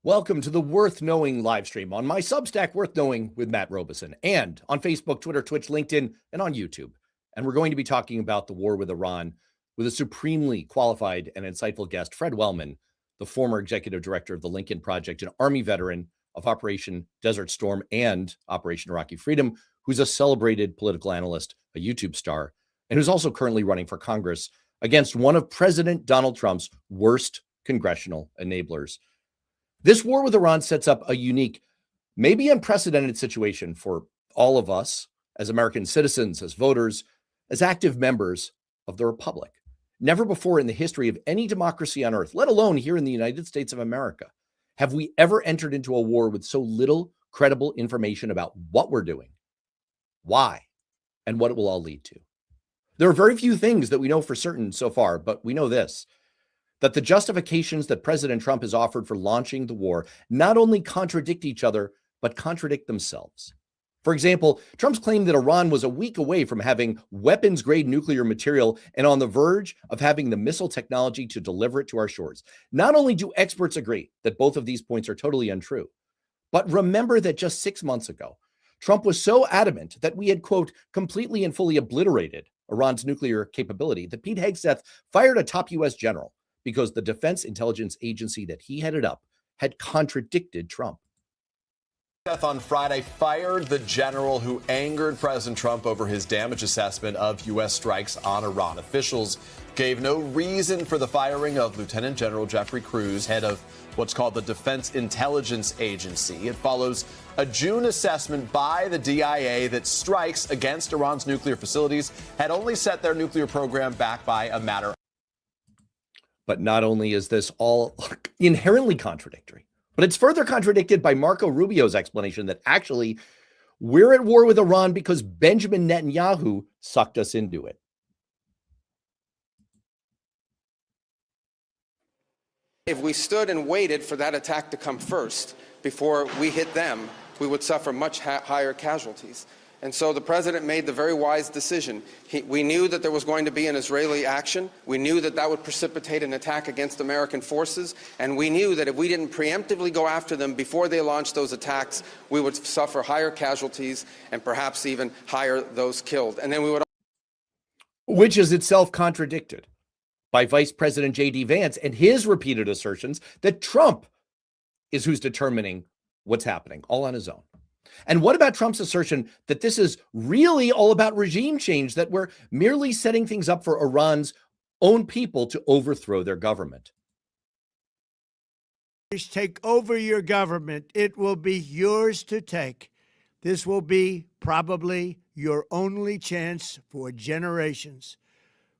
Welcome to the Worth Knowing live stream on my Substack, Worth Knowing with Matt Robeson, and on Facebook, Twitter, Twitch, LinkedIn, and on YouTube. And we're going to be talking about the war with Iran with a supremely qualified and insightful guest, Fred Wellman, the former executive director of the Lincoln Project, an Army veteran of Operation Desert Storm and Operation Iraqi Freedom, who's a celebrated political analyst, a YouTube star, and who's also currently running for Congress against one of President Donald Trump's worst congressional enablers. This war with Iran sets up a unique, maybe unprecedented situation for all of us as American citizens, as voters, as active members of the Republic. Never before in the history of any democracy on earth, let alone here in the United States of America, have we ever entered into a war with so little credible information about what we're doing, why, and what it will all lead to. There are very few things that we know for certain so far, but we know this: that the justifications that President Trump has offered for launching the war not only contradict each other, but contradict themselves. For example, Trump's claim that Iran was a week away from having weapons-grade nuclear material and on the verge of having the missile technology to deliver it to our shores. Not only do experts agree that both of these points are totally untrue, but remember that just 6 months ago, Trump was so adamant that we had, quote, completely and fully obliterated Iran's nuclear capability that Pete Hegseth fired a top U.S. general because the Defense Intelligence Agency that he headed up had contradicted Trump. Hegseth on Friday fired the general who angered President Trump over his damage assessment of U.S. strikes on Iran. Officials gave no reason for the firing of Lieutenant General Jeffrey Cruz, head of what's called the Defense Intelligence Agency. It follows a June assessment by the DIA that strikes against Iran's nuclear facilities had only set their nuclear program back by a matter. But not only is this all inherently contradictory, but it's further contradicted by Marco Rubio's explanation that actually we're at war with Iran because Benjamin Netanyahu sucked us into it. If we stood and waited for that attack to come first before we hit them, we would suffer much higher casualties. And so the president made the very wise decision. We knew that there was going to be an Israeli action. We knew that that would precipitate an attack against American forces. And we knew that if we didn't preemptively go after them before they launched those attacks, we would suffer higher casualties and perhaps even higher those killed. And then we would. Which is itself contradicted by Vice President JD Vance and his repeated assertions that Trump is who's determining what's happening, all on his own. And what about Trump's assertion that this is really all about regime change, that we're merely setting things up for Iran's own people to overthrow their government? Take over your government. It will be yours to take. This will be probably your only chance for generations.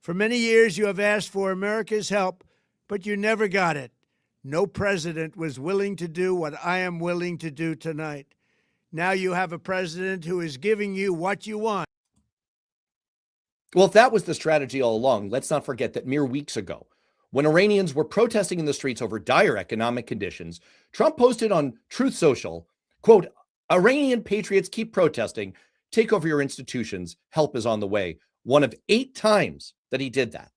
For many years, you have asked for America's help, but you never got it. No president was willing to do what I am willing to do tonight. Now you have a president who is giving you what you want. Well, if that was the strategy all along, let's not forget that mere weeks ago, when Iranians were protesting in the streets over dire economic conditions, Trump posted on Truth Social, quote, Iranian patriots keep protesting, take over your institutions, help is on the way. One of 8 times that he did that.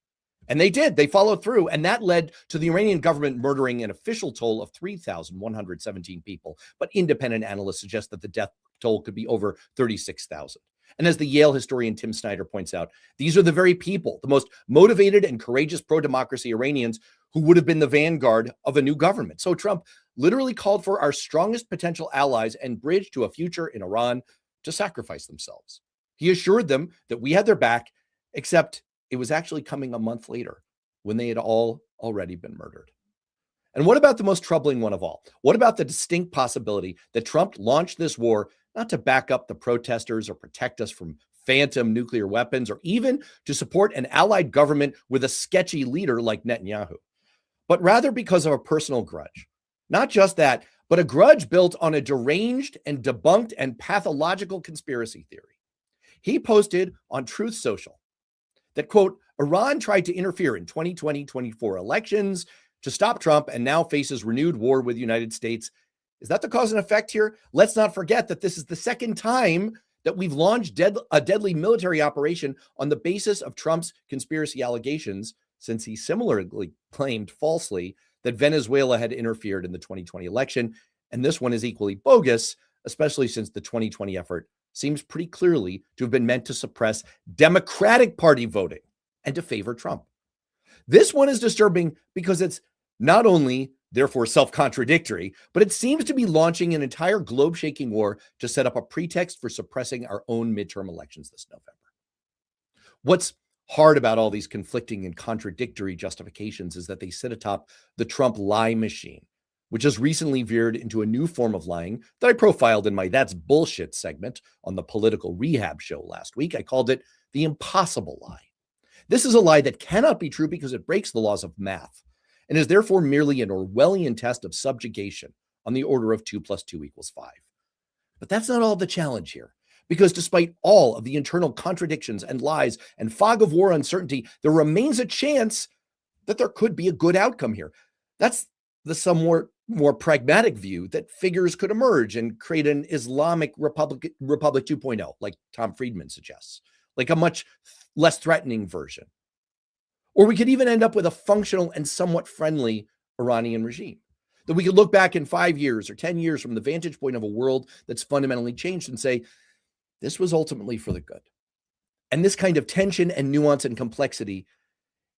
And they did. They followed through. And that led to the Iranian government murdering an official toll of 3,117 people. But independent analysts suggest that the death toll could be over 36,000. And as the Yale historian Tim Snyder points out, these are the very people, the most motivated and courageous pro-democracy Iranians who would have been the vanguard of a new government. So Trump literally called for our strongest potential allies and bridge to a future in Iran to sacrifice themselves. He assured them that we had their back, except it was actually coming a month later when they had all already been murdered. And what about the most troubling one of all? What about the distinct possibility that Trump launched this war not to back up the protesters or protect us from phantom nuclear weapons or even to support an allied government with a sketchy leader like Netanyahu, but rather because of a personal grudge? Not just that, but a grudge built on a deranged and debunked and pathological conspiracy theory. He posted on Truth Social that, quote, Iran tried to interfere in 2020-24 elections to stop Trump and now faces renewed war with the United States. Is that the cause and effect here? Let's not forget that this is the second time that we've launched a deadly military operation on the basis of Trump's conspiracy allegations, since he similarly claimed falsely that Venezuela had interfered in the 2020 election. And this one is equally bogus, especially since the 2020 effort seems pretty clearly to have been meant to suppress Democratic Party voting and to favor Trump. This one is disturbing because it's not only, therefore, self-contradictory, but it seems to be launching an entire globe-shaking war to set up a pretext for suppressing our own midterm elections this November. What's hard about all these conflicting and contradictory justifications is that they sit atop the Trump lie machine, which has recently veered into a new form of lying that I profiled in my That's Bullshit segment on the Political Rehab show last week. I called it the impossible lie. This is a lie that cannot be true because it breaks the laws of math and is therefore merely an Orwellian test of subjugation on the order of 2 + 2 = 5. But that's not all the challenge here, because despite all of the internal contradictions and lies and fog of war uncertainty, there remains a chance that there could be a good outcome here. That's the somewhat more pragmatic view that figures could emerge and create an Islamic Republic 2.0, like Tom Friedman suggests, like a much less threatening version. Or we could even end up with a functional and somewhat friendly Iranian regime, that we could look back in 5 years or 10 years from the vantage point of a world that's fundamentally changed and say, this was ultimately for the good. And this kind of tension and nuance and complexity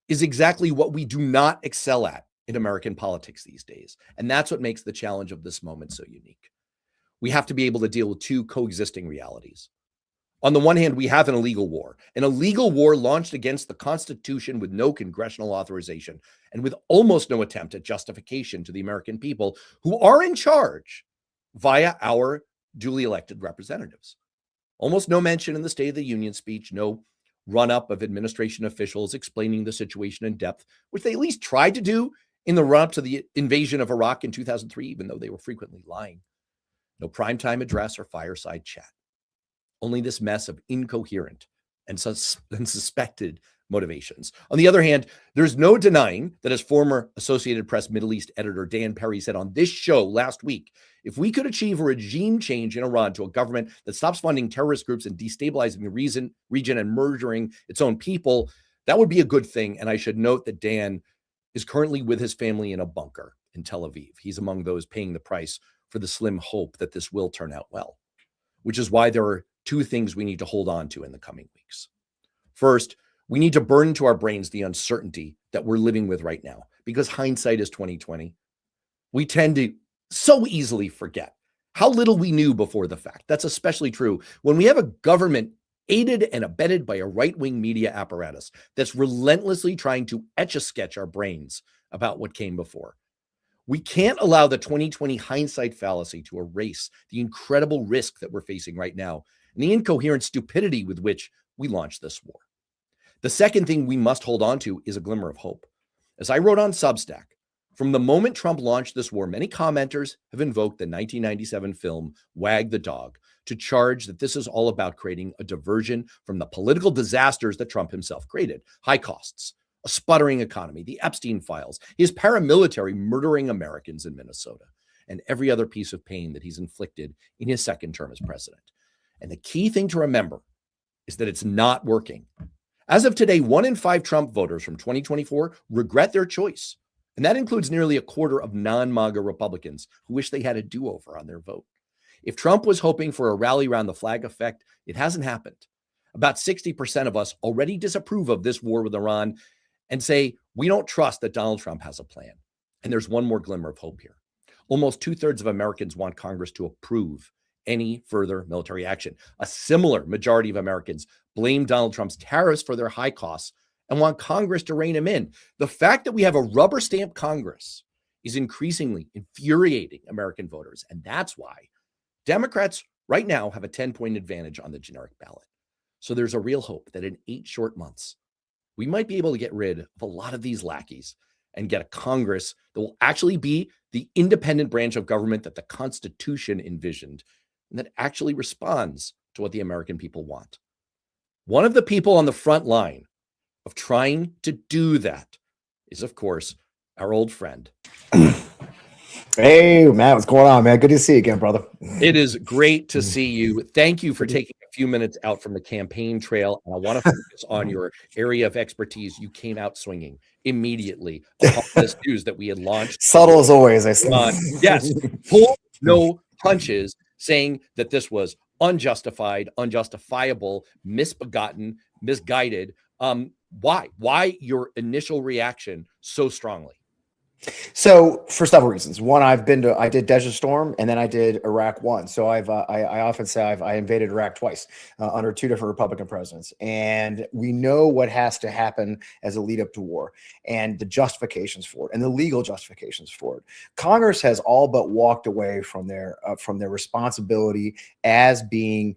is exactly what we do not excel at in American politics these days. And that's what makes the challenge of this moment so unique. We have to be able to deal with two coexisting realities. On the one hand, we have an illegal war launched against the Constitution with no congressional authorization and with almost no attempt at justification to the American people who are in charge via our duly elected representatives. Almost no mention in the State of the Union speech, no run-up of administration officials explaining the situation in depth, which they at least tried to do in the run-up to the invasion of Iraq in 2003, even though they were frequently lying. No primetime address or fireside chat. Only this mess of incoherent and suspected motivations. On the other hand, there's no denying that, as former Associated Press Middle East editor Dan Perry said on this show last week, if we could achieve a regime change in Iran to a government that stops funding terrorist groups and destabilizing the region and murdering its own people, that would be a good thing. And I should note that Dan is currently with his family in a bunker in Tel Aviv. He's among those paying the price for the slim hope that this will turn out well, which is why there are two things we need to hold on to in the coming weeks. First, we need to burn into our brains the uncertainty that we're living with right now, because hindsight is 2020. We tend to so easily forget how little we knew before the fact. That's especially true when we have a government aided and abetted by a right-wing media apparatus that's relentlessly trying to etch-a-sketch our brains about what came before. We can't allow the 2020 hindsight fallacy to erase the incredible risk that we're facing right now and the incoherent stupidity with which we launched this war. The second thing we must hold on to is a glimmer of hope. As I wrote on Substack, from the moment Trump launched this war, many commenters have invoked the 1997 film Wag the Dog to charge that this is all about creating a diversion from the political disasters that Trump himself created. High costs, a sputtering economy, the Epstein files, his paramilitary murdering Americans in Minnesota, and every other piece of pain that he's inflicted in his second term as president. And the key thing to remember is that it's not working. As of today, 1 in 5 Trump voters from 2024 regret their choice. And that includes nearly a quarter of non-MAGA Republicans who wish they had a do-over on their vote. If Trump was hoping for a rally around the flag effect, it hasn't happened. About 60% of us already disapprove of this war with Iran and say, we don't trust that Donald Trump has a plan. And there's one more glimmer of hope here. Almost 2/3 of Americans want Congress to approve any further military action. A similar majority of Americans blame Donald Trump's tariffs for their high costs and want Congress to rein him in. The fact that we have a rubber stamp Congress is increasingly infuriating American voters. And that's why Democrats right now have a 10-point advantage on the generic ballot. So there's a real hope that in 8 short months, we might be able to get rid of a lot of these lackeys and get a Congress that will actually be the independent branch of government that the Constitution envisioned and that actually responds to what the American people want. One of the people on the front line of trying to do that is, of course, our old friend. Hey, Matt, what's going on, man? Good to see you again, brother. It is great to see you. Thank you for taking a few minutes out from the campaign trail, and I want to focus on your area of expertise. You came out swinging immediately upon this news that we had launched. Subtle as always, I see. Yes, pull no punches, saying that this was unjustified, unjustifiable, misbegotten, misguided. Why your initial reaction so strongly? So for several reasons. One, I did Desert Storm, and then I did Iraq 1. So I often say I invaded Iraq twice under two different Republican presidents. And we know what has to happen as a lead up to war and the justifications for it and the legal justifications for it. Congress has all but walked away from their responsibility as being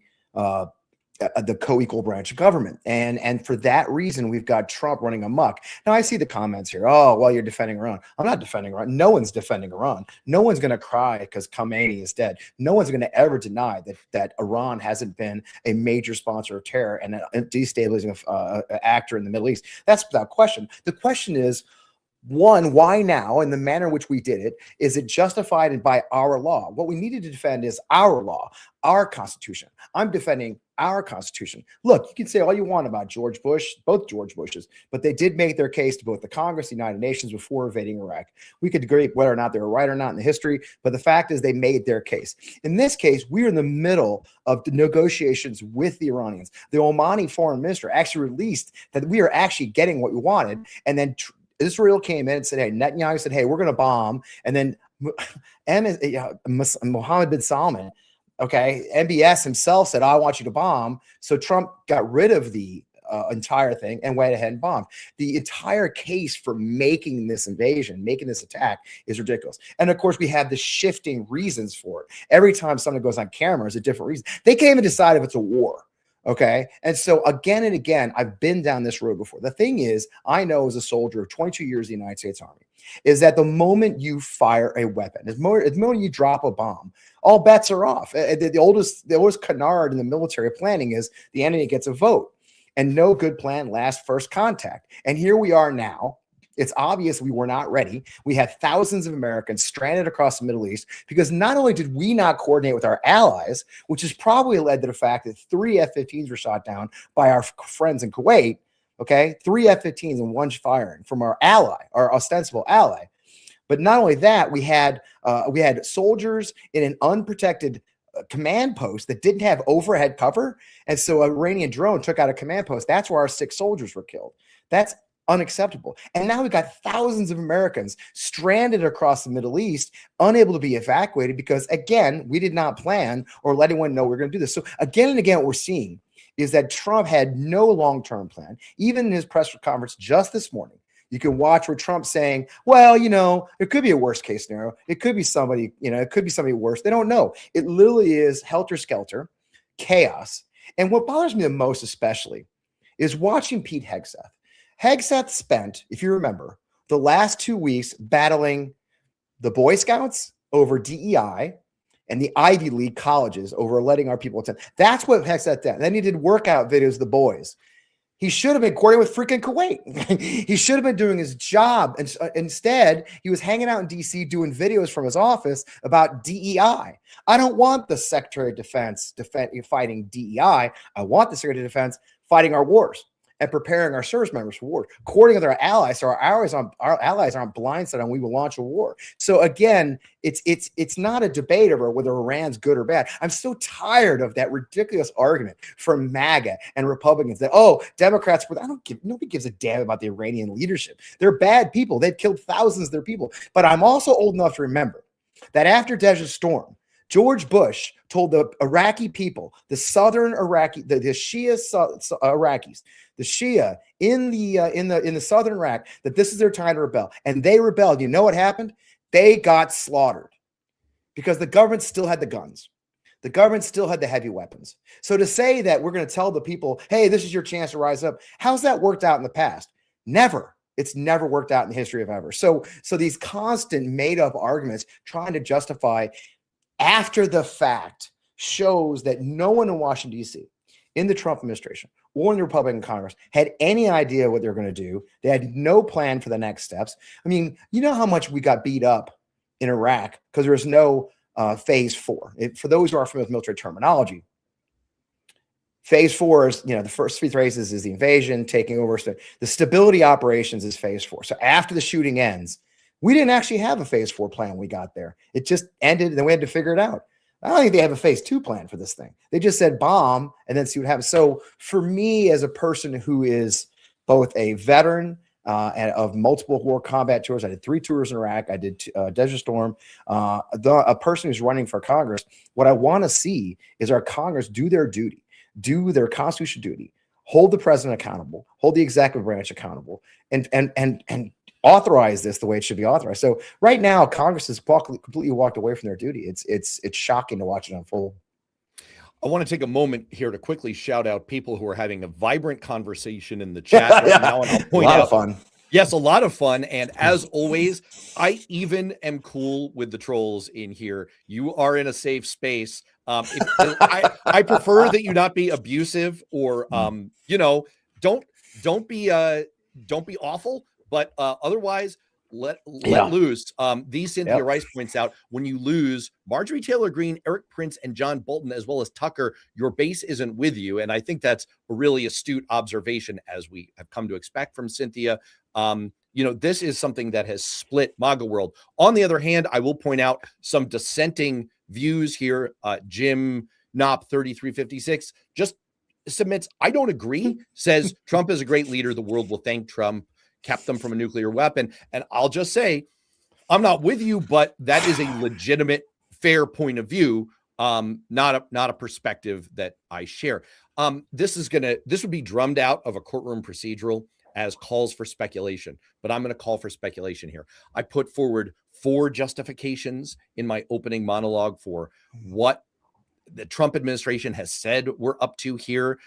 the co-equal branch of government. And for that reason, we've got Trump running amok. Now, I see the comments here. Oh, well, you're defending Iran. I'm not defending Iran. No one's defending Iran. No one's going to cry because Khomeini is dead. No one's going to ever deny that Iran hasn't been a major sponsor of terror and a destabilizing actor in the Middle East. That's without question. The question is, one, why now? And the manner in which we did it, is it justified by our law? What we needed to defend is our law, our Constitution. I'm defending our Constitution. Look, you can say all you want about George Bush, both George Bushes, but they did make their case to both the Congress, the United Nations before invading Iraq. We could agree whether or not they were right or not in the history, but the fact is they made their case. In this case, we're in the middle of the negotiations with the Iranians. The Omani foreign minister actually released that we are actually getting what we wanted, and then Israel came in and said, hey, Netanyahu said, hey, we're going to bomb. And then Mohammed bin Salman, okay, MBS himself said, I want you to bomb. So Trump got rid of the entire thing and went ahead and bombed. The entire case for making this invasion, making this attack is ridiculous. And of course, we have the shifting reasons for it. Every time someone goes on camera, is a different reason. They can't even decide if it's a war. Okay. And so again and again, I've been down this road before. The thing is, I know as a soldier of 22 years in the United States Army, is that the moment you fire a weapon, the moment you drop a bomb, all bets are off. The oldest canard in the military planning is the enemy gets a vote, and no good plan lasts first contact. And here we are now. It's obvious we were not ready. We had thousands of Americans stranded across the Middle East because not only did we not coordinate with our allies, which has probably led to the fact that 3 F-15s were shot down by our friends in Kuwait, okay? 3 F-15s and 1 firing from our ally, our ostensible ally. But not only that, we had soldiers in an unprotected command post that didn't have overhead cover. And so an Iranian drone took out a command post. That's where our 6 soldiers were killed. That's unacceptable. And now we've got thousands of Americans stranded across the Middle East, unable to be evacuated because, again, we did not plan or let anyone know we're going to do this. So again and again, what we're seeing is that Trump had no long-term plan. Even in his press conference just this morning, you can watch where Trump's saying, well, it could be a worst case scenario. It could be somebody, it could be somebody worse. They don't know. It literally is helter-skelter, chaos. And what bothers me the most especially is watching Pete Hegseth. Hegseth spent, if you remember, the last 2 weeks battling the Boy Scouts over DEI and the Ivy League colleges over letting our people attend. That's what Hegseth did. Then he did workout videos of the boys. He should have been coordinating with freaking Kuwait. He should have been doing his job. And instead, he was hanging out in D.C. doing videos from his office about DEI. I don't want the Secretary of Defense fighting DEI. I want the Secretary of Defense fighting our wars and preparing our service members for war, coordinating with our allies, so our allies aren't blindsided when we will launch a war. So again, it's not a debate over whether Iran's good or bad. I'm so tired of that ridiculous argument from MAGA and Republicans that, Democrats, nobody gives a damn about the Iranian leadership. They're bad people. They've killed thousands of their people. But I'm also old enough to remember that after Desert Storm, George Bush told the Iraqi people, the southern Iraqi, the Shia Iraqis, the Shia in the southern Iraq, that this is their time to rebel. And they rebelled. You know what happened? They got slaughtered because the government still had the guns. The government still had the heavy weapons. So to say that we're going to tell the people, hey, this is your chance to rise up, how's that worked out in the past? Never. It's never worked out in the history of ever. So these constant made-up arguments trying to justify after the fact shows that no one in Washington, D.C., in the Trump administration or in the Republican Congress had any idea what they're going to do. They had no plan for the next steps. I mean, you know how much we got beat up in Iraq because there was no phase 4. For those who are familiar with military terminology, Phase 4 is, the first 3 phases is the invasion, taking over. The stability operations is phase 4. So after the shooting ends, we didn't actually have a phase 4 plan when we got there. It just ended, and then we had to figure it out. I don't think they have a phase 2 plan for this thing. They just said bomb and then see what happens. So for me, as a person who is both a veteran and of multiple war combat tours, I did 3 tours in Iraq. I did Desert Storm. A person who's running for Congress, what I want to see is our Congress do their duty, do their constitutional duty, hold the president accountable, hold the executive branch accountable, and authorize this the way it should be authorized. So right now, Congress has completely walked away from their duty. It's shocking to watch it unfold. I want to take a moment here to quickly shout out people who are having a vibrant conversation in the chat right now. And I'll point out, a lot of fun. Yes, a lot of fun. And as always, I even am cool with the trolls in here. You are in a safe space. I prefer that you not be abusive or, don't be awful. But otherwise, let loose. Cynthia Rice points out, when you lose Marjorie Taylor Greene, Eric Prince, and John Bolton, as well as Tucker, your base isn't with you. And I think that's a really astute observation, as we have come to expect from Cynthia. This is something that has split MAGA world. On the other hand, I will point out some dissenting views here. Jim Knopp 3356 just submits, I don't agree, says Trump is a great leader. The world will thank Trump, kept them from a nuclear weapon. And I'll just say, I'm not with you, but that is a legitimate, fair point of view, not a perspective that I share. This would be drummed out of a courtroom procedural as calls for speculation, but I'm going to call for speculation here. I put forward 4 justifications in my opening monologue for what the Trump administration has said we're up to here.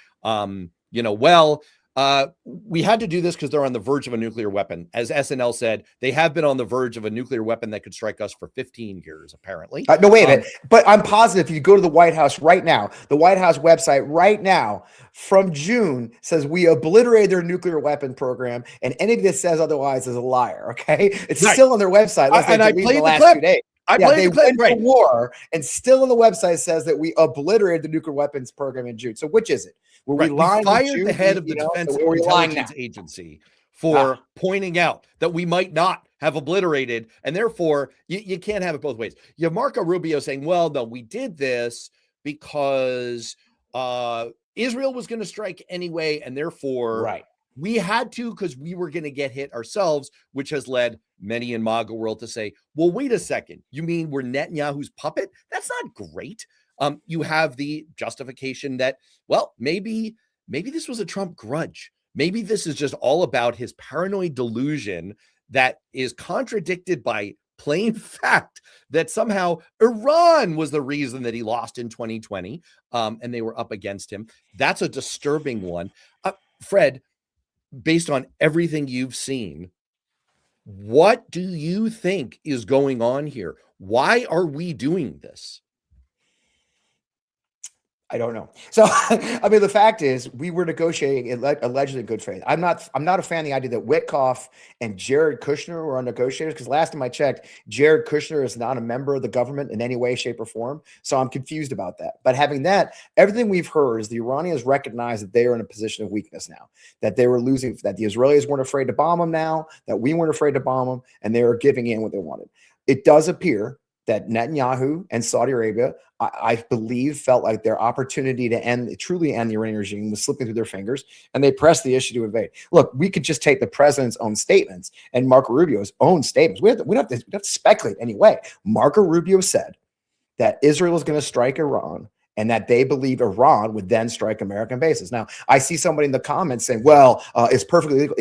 We had to do this because they're on the verge of a nuclear weapon. As SNL said, they have been on the verge of a nuclear weapon that could strike us for 15 years, apparently. No, wait a minute. But I'm positive if you go to the White House right now, the White House website right now from June says we obliterated their nuclear weapon program, and anybody that says otherwise is a liar, okay? It's still on their website. And I played the last clip. 2 days. They went to war, and still on the website says that we obliterated the nuclear weapons program in June. So which is it? Were we lying? We fired the head of the Defense Intelligence Agency for pointing out that we might not have obliterated, and therefore you can't have it both ways. You have Marco Rubio saying, well, no, we did this because Israel was going to strike anyway, and therefore we had to because we were going to get hit ourselves, which has led many in MAGA world to say, well, wait a second. You mean we're Netanyahu's puppet? That's not great. You have the justification that, well, maybe this was a Trump grudge. Maybe this is just all about his paranoid delusion that is contradicted by plain fact that somehow Iran was the reason that he lost in 2020, and they were up against him. That's a disturbing one. Fred, based on everything you've seen, what do you think is going on here? Why are we doing this? I don't know. So, I mean, the fact is, we were negotiating allegedly in good faith. I'm not a fan of the idea that Witkoff and Jared Kushner were on negotiators, because last time I checked, Jared Kushner is not a member of the government in any way, shape, or form. So I'm confused about that. But having that, everything we've heard is the Iranians recognize that they are in a position of weakness now, that they were losing, that the Israelis weren't afraid to bomb them now, that we weren't afraid to bomb them, and they were giving in what they wanted. It does appear that Netanyahu and Saudi Arabia, I believe, felt like their opportunity to truly end the Iranian regime was slipping through their fingers, and they pressed the issue to invade. Look, we could just take the president's own statements and Marco Rubio's own statements. We don't have to speculate anyway. Marco Rubio said that Israel is going to strike Iran, and that they believe Iran would then strike American bases. Now, I see somebody in the comments saying, well, it's perfectly legal.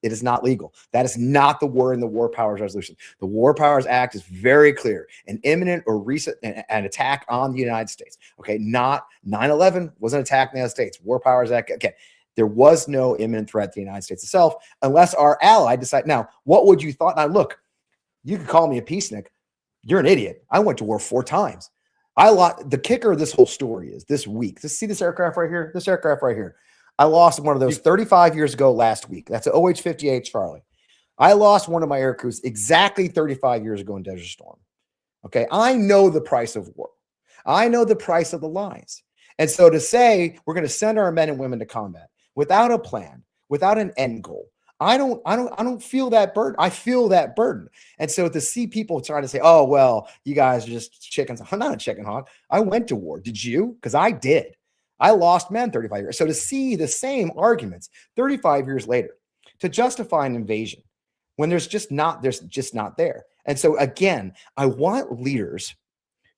It is not legal. That is not the word in the War Powers Resolution. The War Powers Act is very clear. An imminent or recent an attack on the United States. Okay, not 9/11 was an attack on the United States. War Powers Act. Okay, there was no imminent threat to the United States itself, unless our ally decide. Now, what would you thought? Now, look, you could call me a peacenik. You're an idiot. I went to war 4 times. The kicker of this whole story is this week. See this aircraft right here? This aircraft right here. I lost one of those 35 years ago last week. That's an OH-58 Charlie. I lost one of my air crews exactly 35 years ago in Desert Storm. Okay, I know the price of war. I know the price of the lies. And so to say we're going to send our men and women to combat without a plan, without an end goal, I don't feel that burden. I feel that burden. And so to see people trying to say, oh, well, you guys are just chickens. I'm not a chicken hawk. I went to war. Did you? Because I did. I lost men 35 years. So to see the same arguments 35 years later to justify an invasion when there's just not there. And so again, I want leaders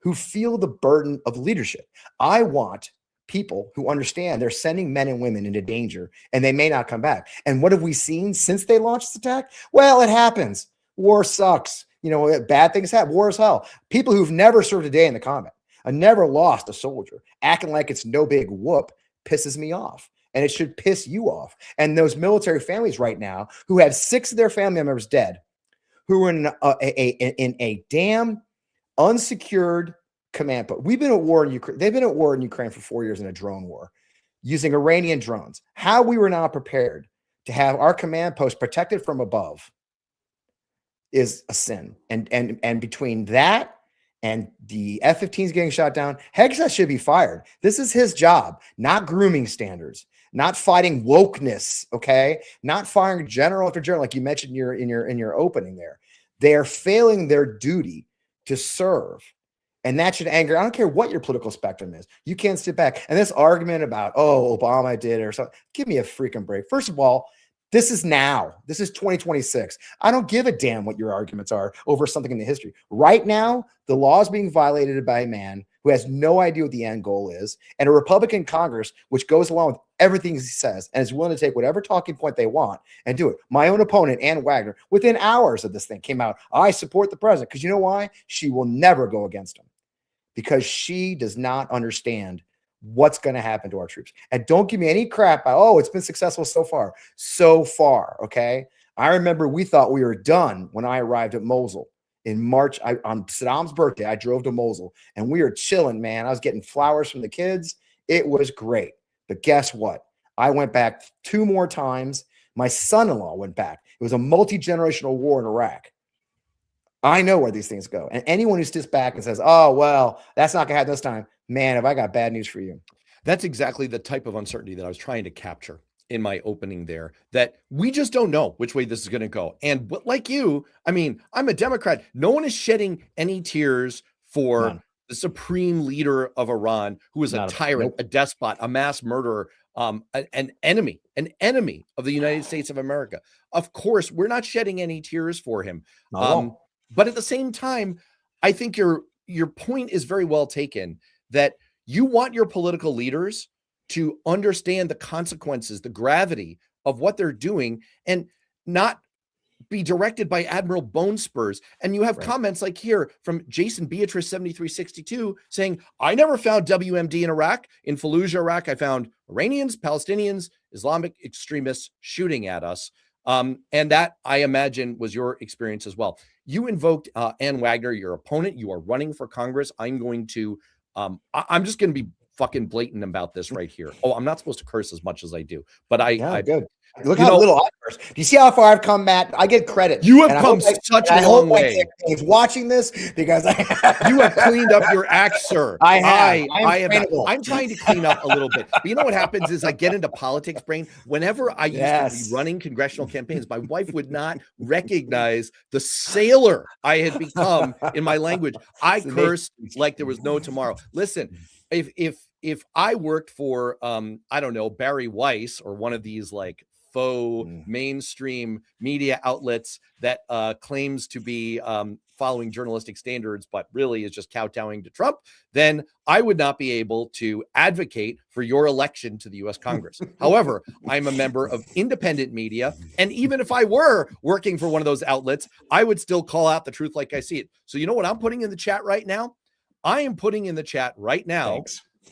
who feel the burden of leadership. I want people who understand they're sending men and women into danger and they may not come back. And what have we seen since they launched this attack? Well, it happens. War sucks. You know, bad things happen. War is hell. People who've never served a day in the combat, never lost a soldier, acting like it's no big whoop, pisses me off. And it should piss you off. And those military families right now who have 6 of their family members dead, who are in a damn unsecured command post. We've been at war in Ukraine. They've been at war in Ukraine for 4 years in a drone war using Iranian drones. How we were not prepared to have our command post protected from above is a sin. And between that and the F-15s getting shot down, Hegseth should be fired. This is his job, not grooming standards, not fighting wokeness, okay? Not firing general after general, like you mentioned in your opening there. They are failing their duty to serve. And that should anger. I don't care what your political spectrum is. You can't sit back. And this argument about, oh, Obama did it or something, give me a freaking break. First of all, this is now. This is 2026. I don't give a damn what your arguments are over something in the history. Right now, the law is being violated by a man who has no idea what the end goal is, and a Republican Congress which goes along with everything he says and is willing to take whatever talking point they want and do it. My own opponent, Ann Wagner, within hours of this thing came out, I support the president. Because you know why? She will never go against him because she does not understand what's going to happen to our troops. And don't give me any crap about, oh, it's been successful so far. So far, okay? I remember we thought we were done when I arrived at Mosul in March. On Saddam's birthday, I drove to Mosul, and we were chilling, man. I was getting flowers from the kids. It was great. But guess what? I went back 2 more times. My son-in-law went back. It was a multi-generational war in Iraq. I know where these things go. And anyone who sits back and says, oh, well, that's not going to happen this time, man, have I got bad news for you. That's exactly the type of uncertainty that I was trying to capture in my opening there, that we just don't know which way this is going to go. And like you, I mean, I'm a Democrat. No one is shedding any tears for the supreme leader of Iran, who is a tyrant, a despot, a mass murderer, an enemy of the United States of America. Of course, we're not shedding any tears for him. But at the same time, I think your point is very well taken, that you want your political leaders to understand the consequences, the gravity of what they're doing, and not be directed by Admiral Bone Spurs. And you have comments like here from Jason Beatrice 7362 saying, I never found WMD in Iraq. In Fallujah, Iraq, I found Iranians, Palestinians, Islamic extremists shooting at us. And that, I imagine, was your experience as well. You invoked Ann Wagner, your opponent. You are running for Congress. I'm going to, I'm just going to be fucking blatant about this right here. Oh, I'm not supposed to curse as much as I do, but good. Look how little I curse. Do you see how far I've come, Matt? I get credit. You have come such a long way. He's watching this because you have cleaned up your act, sir. I have. I'm trying to clean up a little bit. But you know what happens is I get into politics brain. Whenever I used to be running congressional campaigns, my wife would not recognize the sailor I had become in my language. I cursed like there was no tomorrow. Listen, if I worked for I don't know, Barry Weiss or one of these like faux mainstream media outlets that claims to be following journalistic standards, but really is just kowtowing to Trump, then I would not be able to advocate for your election to the U.S. Congress. However, I'm a member of independent media, and even if I were working for one of those outlets, I would still call out the truth like I see it. So you know what I'm putting in the chat right now? I am putting in the chat right now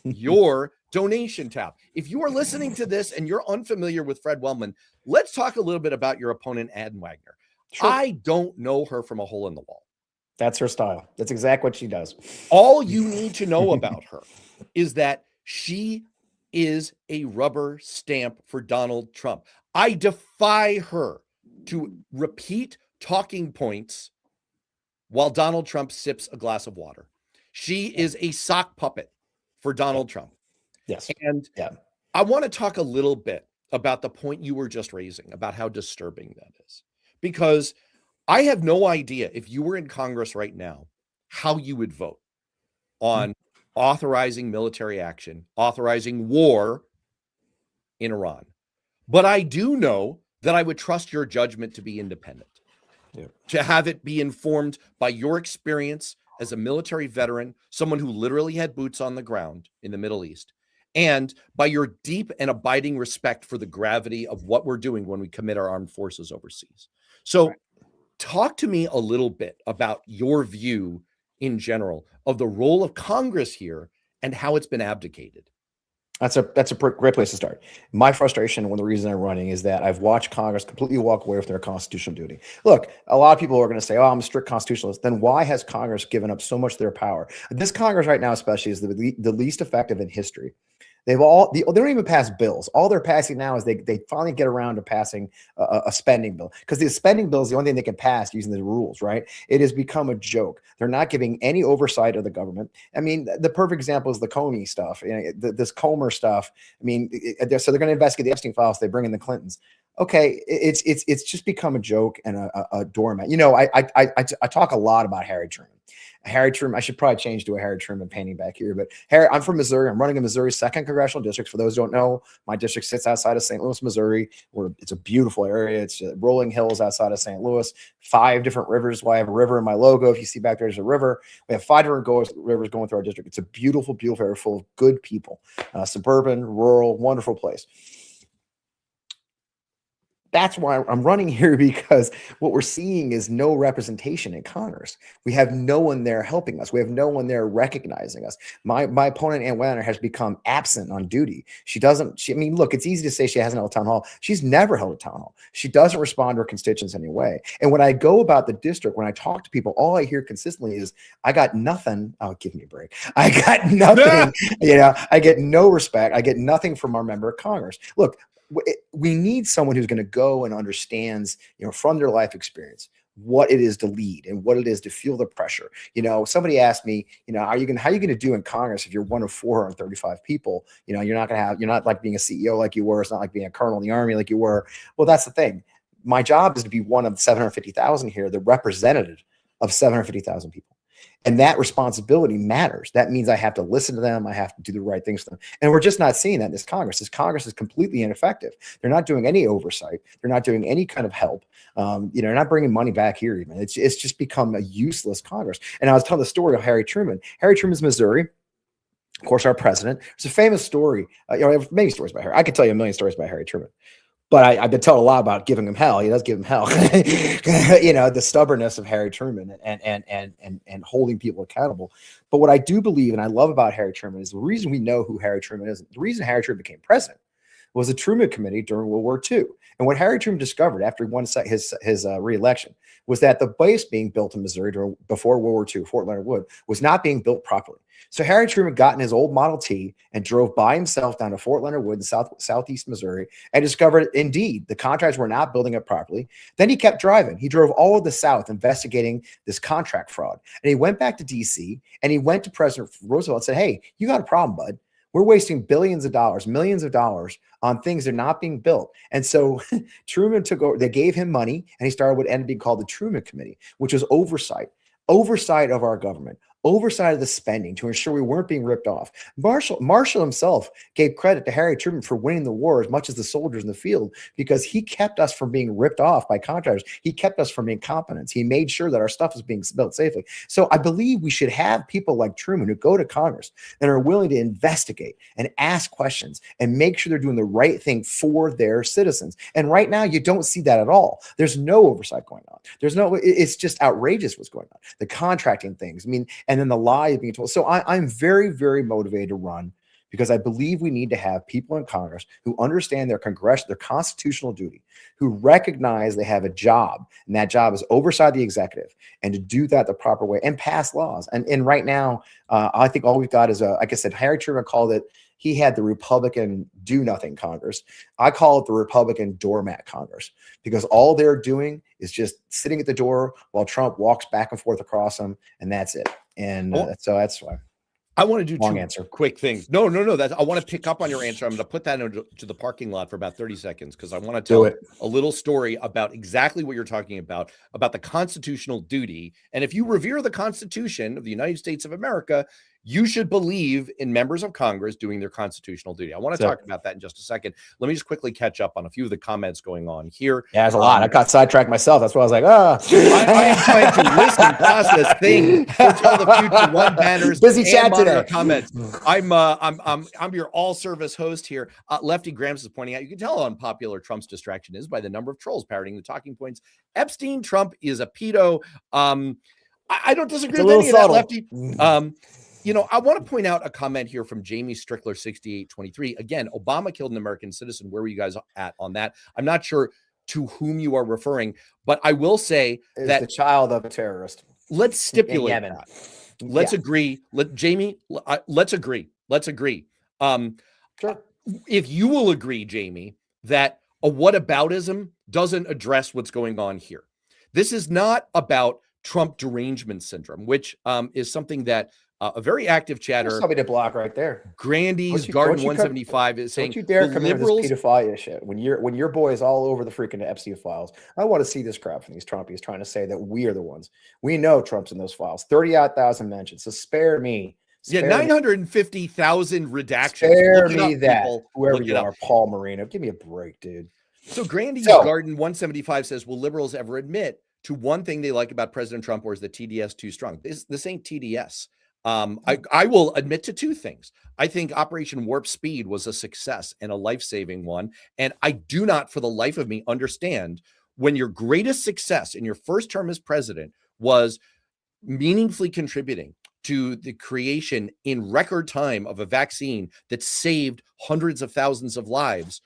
your donation tab. If you are listening to this and you're unfamiliar with Fred Wellman, let's talk a little bit about your opponent, Ann Wagner. Sure. I don't know her from a hole in the wall. That's her style. That's exactly what she does. All you need to know about her is that she is a rubber stamp for Donald Trump. I defy her to repeat talking points while Donald Trump sips a glass of water. She is a sock puppet for Donald Trump. Yes. And Yeah. I want to talk a little bit about the point you were just raising about how disturbing that is, because I have no idea if you were in Congress right now, how you would vote on authorizing military action, authorizing war in Iran. But I do know that I would trust your judgment to be independent, to have it be informed by your experience as a military veteran, someone who literally had boots on the ground in the Middle East, and by your deep and abiding respect for the gravity of what we're doing when we commit our armed forces overseas. So talk to me a little bit about your view in general of the role of Congress here and how it's been abdicated. That's a great place to start. My frustration, one of the reasons I'm running, is that I've watched Congress completely walk away from their constitutional duty. Look, a lot of people are going to say, "Oh, I'm a strict constitutionalist." Then why has Congress given up so much of their power? This Congress right now, especially, is the least effective in history. They don't even pass bills. All they're passing now is they finally get around to passing a spending bill, because the spending bill is the only thing they can pass using the rules, right? It has become a joke. They're not giving any oversight of the government. I mean, the perfect example is the Comey stuff, this Comer stuff. I mean, so they're going to investigate the Epstein files. They bring in the Clintons. Okay, it's just become a joke and a doormat. I talk a lot about Harry Truman. Harry Truman, I should probably change to a Harry Truman painting back here, but I'm from Missouri. I'm running in Missouri's 2nd congressional district. For those who don't know, my district sits outside of St. Louis, Missouri, where it's a beautiful area. It's rolling hills outside of St. Louis, 5 different rivers. Well, I have a river in my logo. If you see back there's a river. We have 5 different rivers going through our district. It's a beautiful, beautiful area full of good people, suburban, rural, wonderful place. That's why I'm running here, because what we're seeing is no representation in Congress. We have no one there helping us. We have no one there recognizing us. My opponent, Ann Wagner, has become absent on duty. I mean, look, it's easy to say she hasn't held a town hall. She's never held a town hall. She doesn't respond to her constituents in any way. And when I go about the district, when I talk to people, all I hear consistently is, I got nothing. Oh, give me a break. I got nothing. I get no respect. I get nothing from our member of Congress. Look, we need someone who's going to go and understands, from their life experience, what it is to lead and what it is to feel the pressure. Somebody asked me, how are you going to do in Congress if you're one of 435 people? You're not like being a CEO like you were. It's not like being a colonel in the army like you were. Well, that's the thing. My job is to be one of 750,000 here, the representative of 750,000 people. And that responsibility matters. That means I have to listen to them. I have to do the right things for them. And we're just not seeing that in this Congress. This Congress is completely ineffective. They're not doing any oversight. They're not doing any kind of help. They're not bringing money back here even. It's just become a useless Congress. And I was telling the story of Harry Truman. Harry Truman's Missouri. Of course, our president. It's a famous story. I have many stories about Harry. I could tell you a million stories about Harry Truman. But I've been told a lot about giving him hell. He does give him hell. The stubbornness of Harry Truman and holding people accountable. But what I do believe and I love about Harry Truman is the reason we know who Harry Truman is. The reason Harry Truman became president was the Truman Committee during World War II. And what Harry Truman discovered after he won his re-election was that the base being built in Missouri before World War II, Fort Leonard Wood, was not being built properly. So Harry Truman got in his old Model T and drove by himself down to Fort Leonard Wood in southeast Missouri and discovered, indeed, the contractors were not building it properly. Then he kept driving. He drove all of the South investigating this contract fraud. And he went back to D.C. and he went to President Roosevelt and said, "Hey, you got a problem, bud. We're wasting billions of dollars, millions of dollars on things that are not being built." And so Truman took over. They gave him money, and he started what ended up being called the Truman Committee, which was oversight of our government, oversight of the spending to ensure we weren't being ripped off. Marshall himself gave credit to Harry Truman for winning the war as much as the soldiers in the field, because he kept us from being ripped off by contractors. He kept us from incompetence. He made sure that our stuff was being built safely. So I believe we should have people like Truman who go to Congress and are willing to investigate and ask questions and make sure they're doing the right thing for their citizens. And right now, you don't see that at all. There's no oversight going on. It's just outrageous what's going on. The contracting things. I mean, and then the lie being told. So I'm very, very motivated to run, because I believe we need to have people in Congress who understand their constitutional duty, who recognize they have a job, and that job is oversight the executive, and to do that the proper way and pass laws. And right now, I think all we've got is like I said, Harry Truman called it. He had the Republican do-nothing Congress. I call it the Republican doormat Congress, because all they're doing is just sitting at the door while Trump walks back and forth across them, and that's it. And so that's why. I want to do Long two answer. quick things. No. I want to pick up on your answer. I'm going to put that into the parking lot for about 30 seconds because I want to tell a little story about exactly what you're talking about the constitutional duty. And if you revere the Constitution of the United States of America, you should believe in members of Congress doing their constitutional duty. I want to talk about that in just a second. Let me just quickly catch up on a few of the comments going on here. Yeah, there's a lot. I got sidetracked myself. That's why I was like, I am trying to listen, process things, foretell the future, one banners, busy chat today. Comments. I'm your all-service host here. Lefty Grams is pointing out, you can tell how unpopular Trump's distraction is by the number of trolls parroting the talking points. Epstein, Trump is a pedo. I don't disagree with any of that, Lefty. I want to point out a comment here from Jamie Strickler, 6823. Again, Obama killed an American citizen. Where were you guys at on that? I'm not sure to whom you are referring, but I will say that the child of a terrorist. Let's stipulate that. Let's agree. Jamie, let's agree. Let's agree. Sure. If you will agree, Jamie, that a whataboutism doesn't address what's going on here. This is not about Trump derangement syndrome, which is something that a very active chatter. Something to block right there. Grandy's Garden 175 is saying, don't you dare come here with this pedophilia shit. When your boy is all over the freaking Epstein files, I want to see this crap from these Trumpies trying to say that we are the ones. We know Trump's in those files. 30,000 mentions. So spare me. 950,000 redactions. Spare me that. Whoever you are, Paul Marino. Give me a break, dude. So Grandy's Garden 175 says, will liberals ever admit to one thing they like about President Trump, or is the TDS too strong? This ain't TDS. I will admit to two things. I think Operation Warp Speed was a success and a life-saving one. And I do not, for the life of me, understand when your greatest success in your first term as president was meaningfully contributing to the creation in record time of a vaccine that saved hundreds of thousands of lives.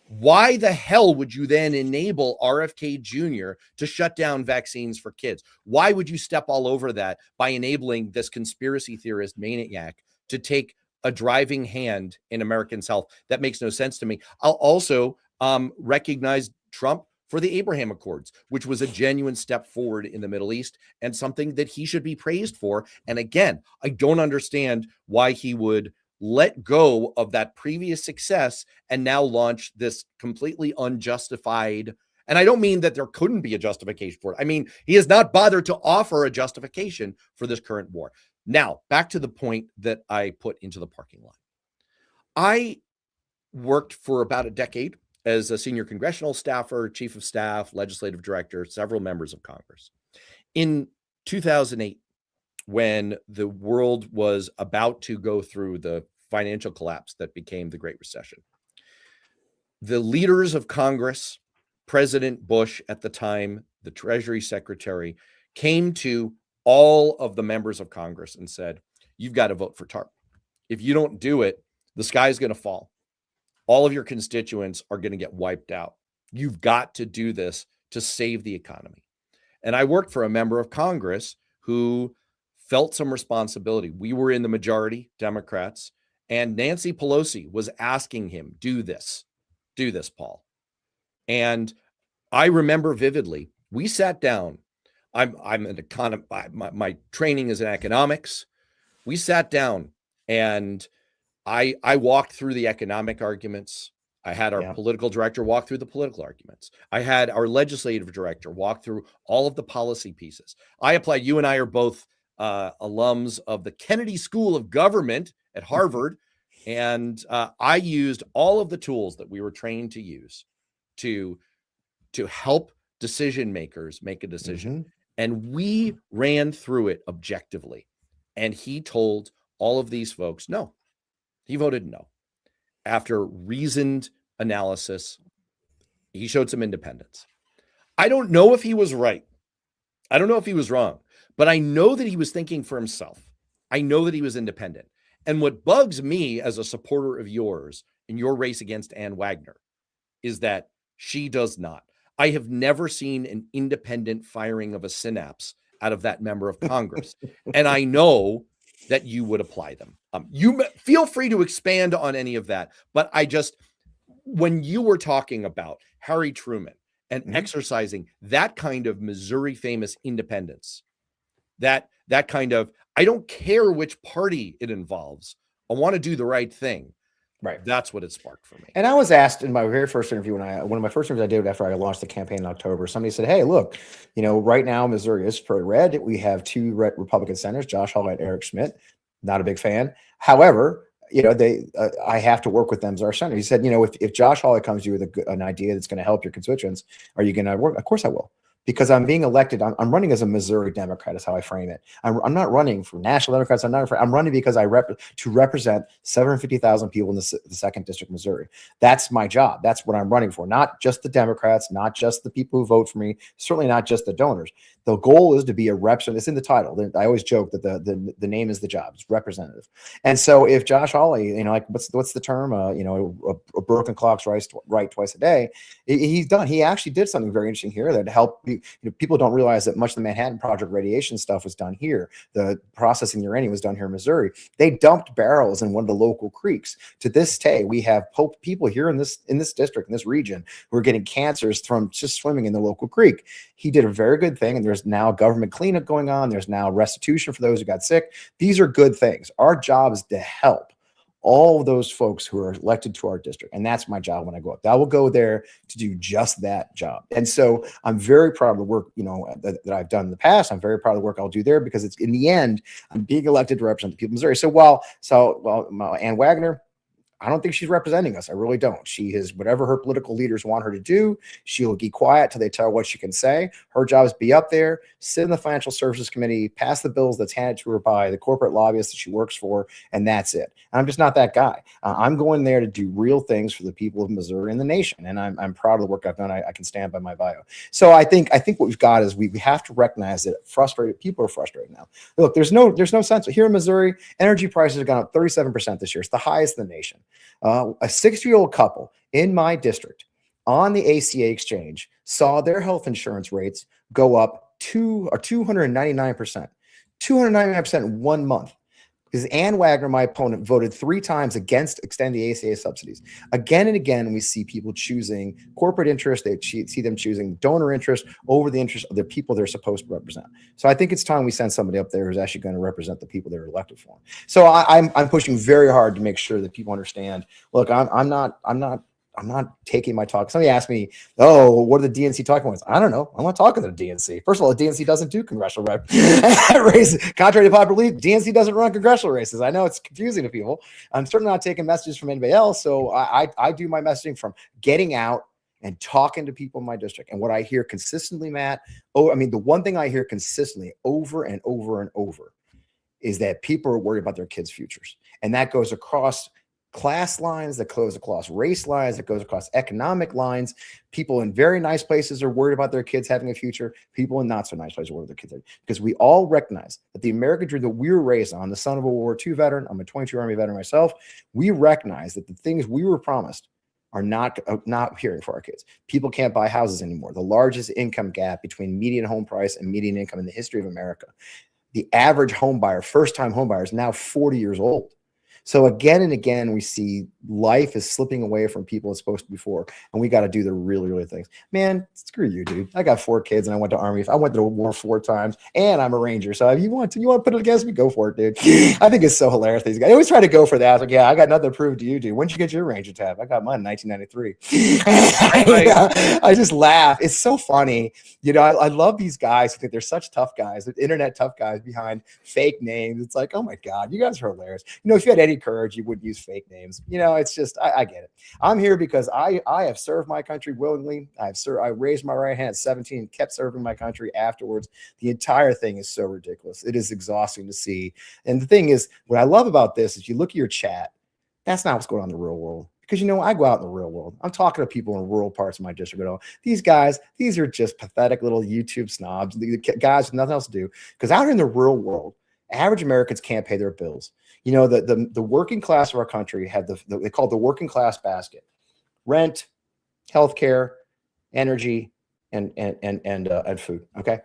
Why the hell would you then enable RFK Jr. to shut down vaccines for kids? Why would you step all over that by enabling this conspiracy theorist maniac to take a driving hand in Americans' health? That makes no sense to me. I'll also recognize Trump for the Abraham Accords, which was a genuine step forward in the Middle East and something that he should be praised for. And again, I don't understand why he would let go of that previous success and now launch this completely unjustified. And I don't mean that there couldn't be a justification for it. I mean, he has not bothered to offer a justification for this current war. Now, back to the point that I put into the parking lot. I worked for about a decade as a senior congressional staffer, chief of staff, legislative director, several members of Congress. In 2008, when the world was about to go through the financial collapse that became the Great Recession, the leaders of Congress, President Bush at the time, the Treasury Secretary, came to all of the members of Congress and said, you've got to vote for TARP. If you don't do it, the sky's going to fall. All of your constituents are going to get wiped out. You've got to do this to save the economy. And I worked for a member of Congress who felt some responsibility. We were in the majority, Democrats, and Nancy Pelosi was asking him, do this, Paul. And I remember vividly, we sat down. I'm an economist. My training is in economics. We sat down and I walked through the economic arguments. I had our political director walk through the political arguments. I had our legislative director walk through all of the policy pieces. I applied. You and I are both alums of the Kennedy School of Government at Harvard. And I used all of the tools that we were trained to use to help decision makers make a decision. And we ran through it objectively. And he told all of these folks, no. He voted no. After reasoned analysis, he showed some independence. I don't know if he was right. I don't know if he was wrong, but I know that he was thinking for himself. I know that he was independent. And what bugs me as a supporter of yours in your race against Ann Wagner is that she does not. I have never seen an independent firing of a synapse out of that member of Congress. And I know that you would apply them. You feel free to expand on any of that. But when you were talking about Harry Truman and exercising that kind of Missouri famous independence, that kind of, I don't care which party it involves. I want to do the right thing. Right. That's what it sparked for me. And I was asked in my very first interview, one of my first interviews I did after I launched the campaign in October, somebody said, hey, look, right now Missouri is pretty red. We have two Republican senators, Josh Hawley and Eric Schmidt. Not a big fan. However, I have to work with them as our senator. He said, if Josh Hawley comes to you with an idea that's going to help your constituents, are you going to work? Of course I will. Because I'm being elected, I'm running as a Missouri Democrat, is how I frame it. I'm not running for national Democrats. I'm running because to represent 750,000 people in the 2nd District, Missouri. That's my job. That's what I'm running for. Not just the Democrats, not just the people who vote for me, certainly not just the donors. The goal is to be a representative. It's in the title. I always joke that the name is the job. It's representative. And so if Josh Hawley, what's the term? A broken clock's right twice a day. He's done. He actually did something very interesting here that helped. People don't realize that much of the Manhattan Project radiation stuff was done here. The processing uranium was done here in Missouri. They dumped barrels in one of the local creeks. To this day, we have people here in this district, in this region, who are getting cancers from just swimming in the local creek. He did a very good thing, and there's now government cleanup going on. There's now restitution for those who got sick. These are good things. Our job is to help all of those folks who are elected to our district. And that's my job when I go up. I will go there to do just that job. And so I'm very proud of the work, that I've done in the past. I'm very proud of the work I'll do there, because it's, in the end, I'm being elected to represent the people of Missouri. So Ann Wagner, I don't think she's representing us. I really don't. She is whatever her political leaders want her to do. She'll be quiet till they tell her what she can say. Her job is to be up there, sit in the Financial Services Committee, pass the bills that's handed to her by the corporate lobbyists that she works for, and that's it. And I'm just not that guy. I'm going there to do real things for the people of Missouri and the nation, and I'm proud of the work I've done. I can stand by my bio. So I think what we've got is we have to recognize that people are frustrated now. Look, there's no sense. Here in Missouri, energy prices have gone up 37% this year. It's the highest in the nation. A 60-year-old couple in my district on the ACA exchange saw their health insurance rates go up 299%, 299% in 1 month. Because Ann Wagner, my opponent, voted 3 times against extending the ACA subsidies. Again and again, we see people choosing corporate interest. They see them choosing donor interest over the interest of the people they're supposed to represent. So I think it's time we send somebody up there who's actually going to represent the people they're elected for. So I'm pushing very hard to make sure that people understand. Look, I'm not taking my talk. Somebody asked me, oh, what are the DNC talking points? I don't know. I'm not talking to the DNC. First of all, the DNC doesn't do congressional races. Contrary to popular belief, DNC doesn't run congressional races. I know it's confusing to people. I'm certainly not taking messages from anybody else. So I do my messaging from getting out and talking to people in my district. And what I hear consistently, Matt, the one thing I hear consistently over and over and over is that people are worried about their kids' futures. And that goes across class lines, that goes across race lines, that goes across economic lines. People in very nice places are worried about their kids having a future. People in not so nice places are worried about their kids. Because we all recognize that the American dream that we were raised on, the son of a World War II veteran, I'm a 22 Army veteran myself, we recognize that the things we were promised are not hearing for our kids. People can't buy houses anymore. The largest income gap between median home price and median income in the history of America. The average home buyer, first-time home buyer, is now 40 years old. So again and again, we see life is slipping away from people it's supposed to be for, and we got to do the really, really things. Man, screw you, dude. I got 4 kids, and I went to Army. I went to war 4 times, and I'm a Ranger. So if you want to put it against me, go for it, dude. I think it's so hilarious. These guys, I always try to go for that. I was like, yeah, I got nothing to prove to you, dude. When did you get your Ranger tab? I got mine in 1993. I just laugh. It's so funny. I love these guys who think they're such tough guys, internet tough guys behind fake names. It's like, oh my God, you guys are hilarious. If you had any courage, you wouldn't use fake names. It's just, I get it. I'm here because I have served my country willingly. I raised my right hand at 17, kept serving my country afterwards. The entire thing is so ridiculous. It is exhausting to see. And the thing is, what I love about this is you look at your chat, that's not what's going on in the real world. Because, I go out in the real world. I'm talking to people in rural parts of my district. These guys, these are just pathetic little YouTube snobs. The guys with nothing else to do. Because out in the real world, average Americans can't pay their bills. The working class of our country have they call it the working class basket: rent, healthcare, energy, and food. Okay.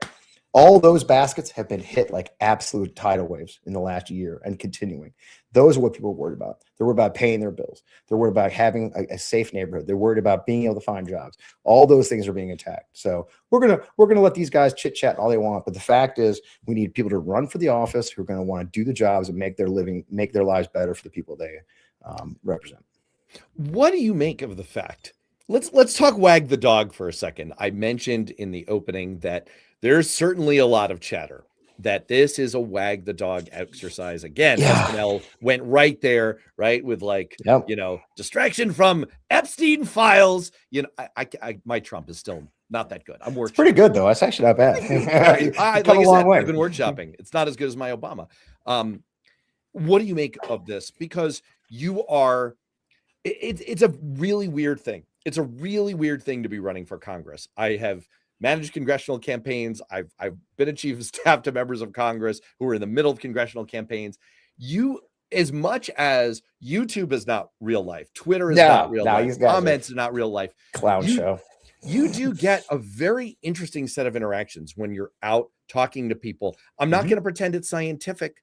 All those baskets have been hit like absolute tidal waves in the last year and continuing. Those are what people are worried about. They're worried about paying their bills. They're worried about having a safe neighborhood. They're worried about being able to find jobs. All those things are being attacked. So we're gonna let these guys chit chat all they want. But the fact is, we need people to run for the office who are going to want to do the jobs and make their lives better for the people they represent. What do you make of the fact? Let's talk wag the dog for a second. I mentioned in the opening that there's certainly a lot of chatter that this is a wag the dog exercise. Again, Yeah. SNL went right there, right? With like, Yep. distraction from Epstein files. My Trump is still not that good. I'm working. It's pretty good though. It's actually not bad. Like I said, I've been word shopping. It's not as good as my Obama. What do you make of this? Because you are, it's a really weird thing. It's a really weird thing to be running for Congress. I have managed congressional campaigns. I've been a chief of staff to members of Congress who are in the middle of congressional campaigns. As much as YouTube is not real life, Twitter is not real life, comments are not real life. Clown show. You do get a very interesting set of interactions when you're out talking to people. I'm not going to pretend it's scientific,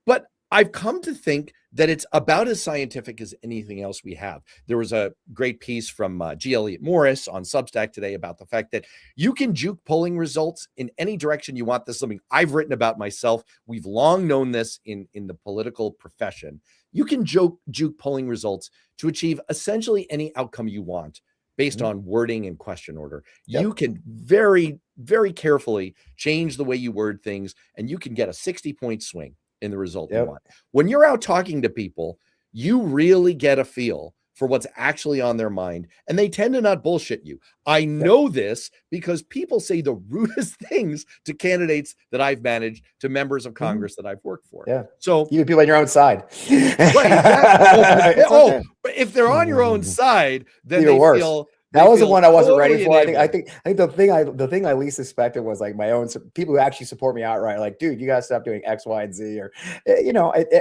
but I've come to think that it's about as scientific as anything else we have. There was a great piece from G. Elliott Morris on Substack today about the fact that you can juke polling results in any direction you want. This is something I've written about myself. We've long known this in the political profession. You can juke polling results to achieve essentially any outcome you want based on wording and question order. Yep. You can very, very carefully change the way you word things, and you can get a 60-point swing in the result you want. When you're out talking to people, you really get a feel for what's actually on their mind, and they tend to not bullshit you. I know this because people say the rudest things to candidates that I've managed, to members of Congress that I've worked for. Yeah. So even people on your own side. Right. Exactly. But if they're on your own side, then even they worse. feel That was the one I wasn't ready for. totally I think the thing I least expected was like my own people who actually support me outright. Like, dude, you gotta stop doing X, Y, and Z, or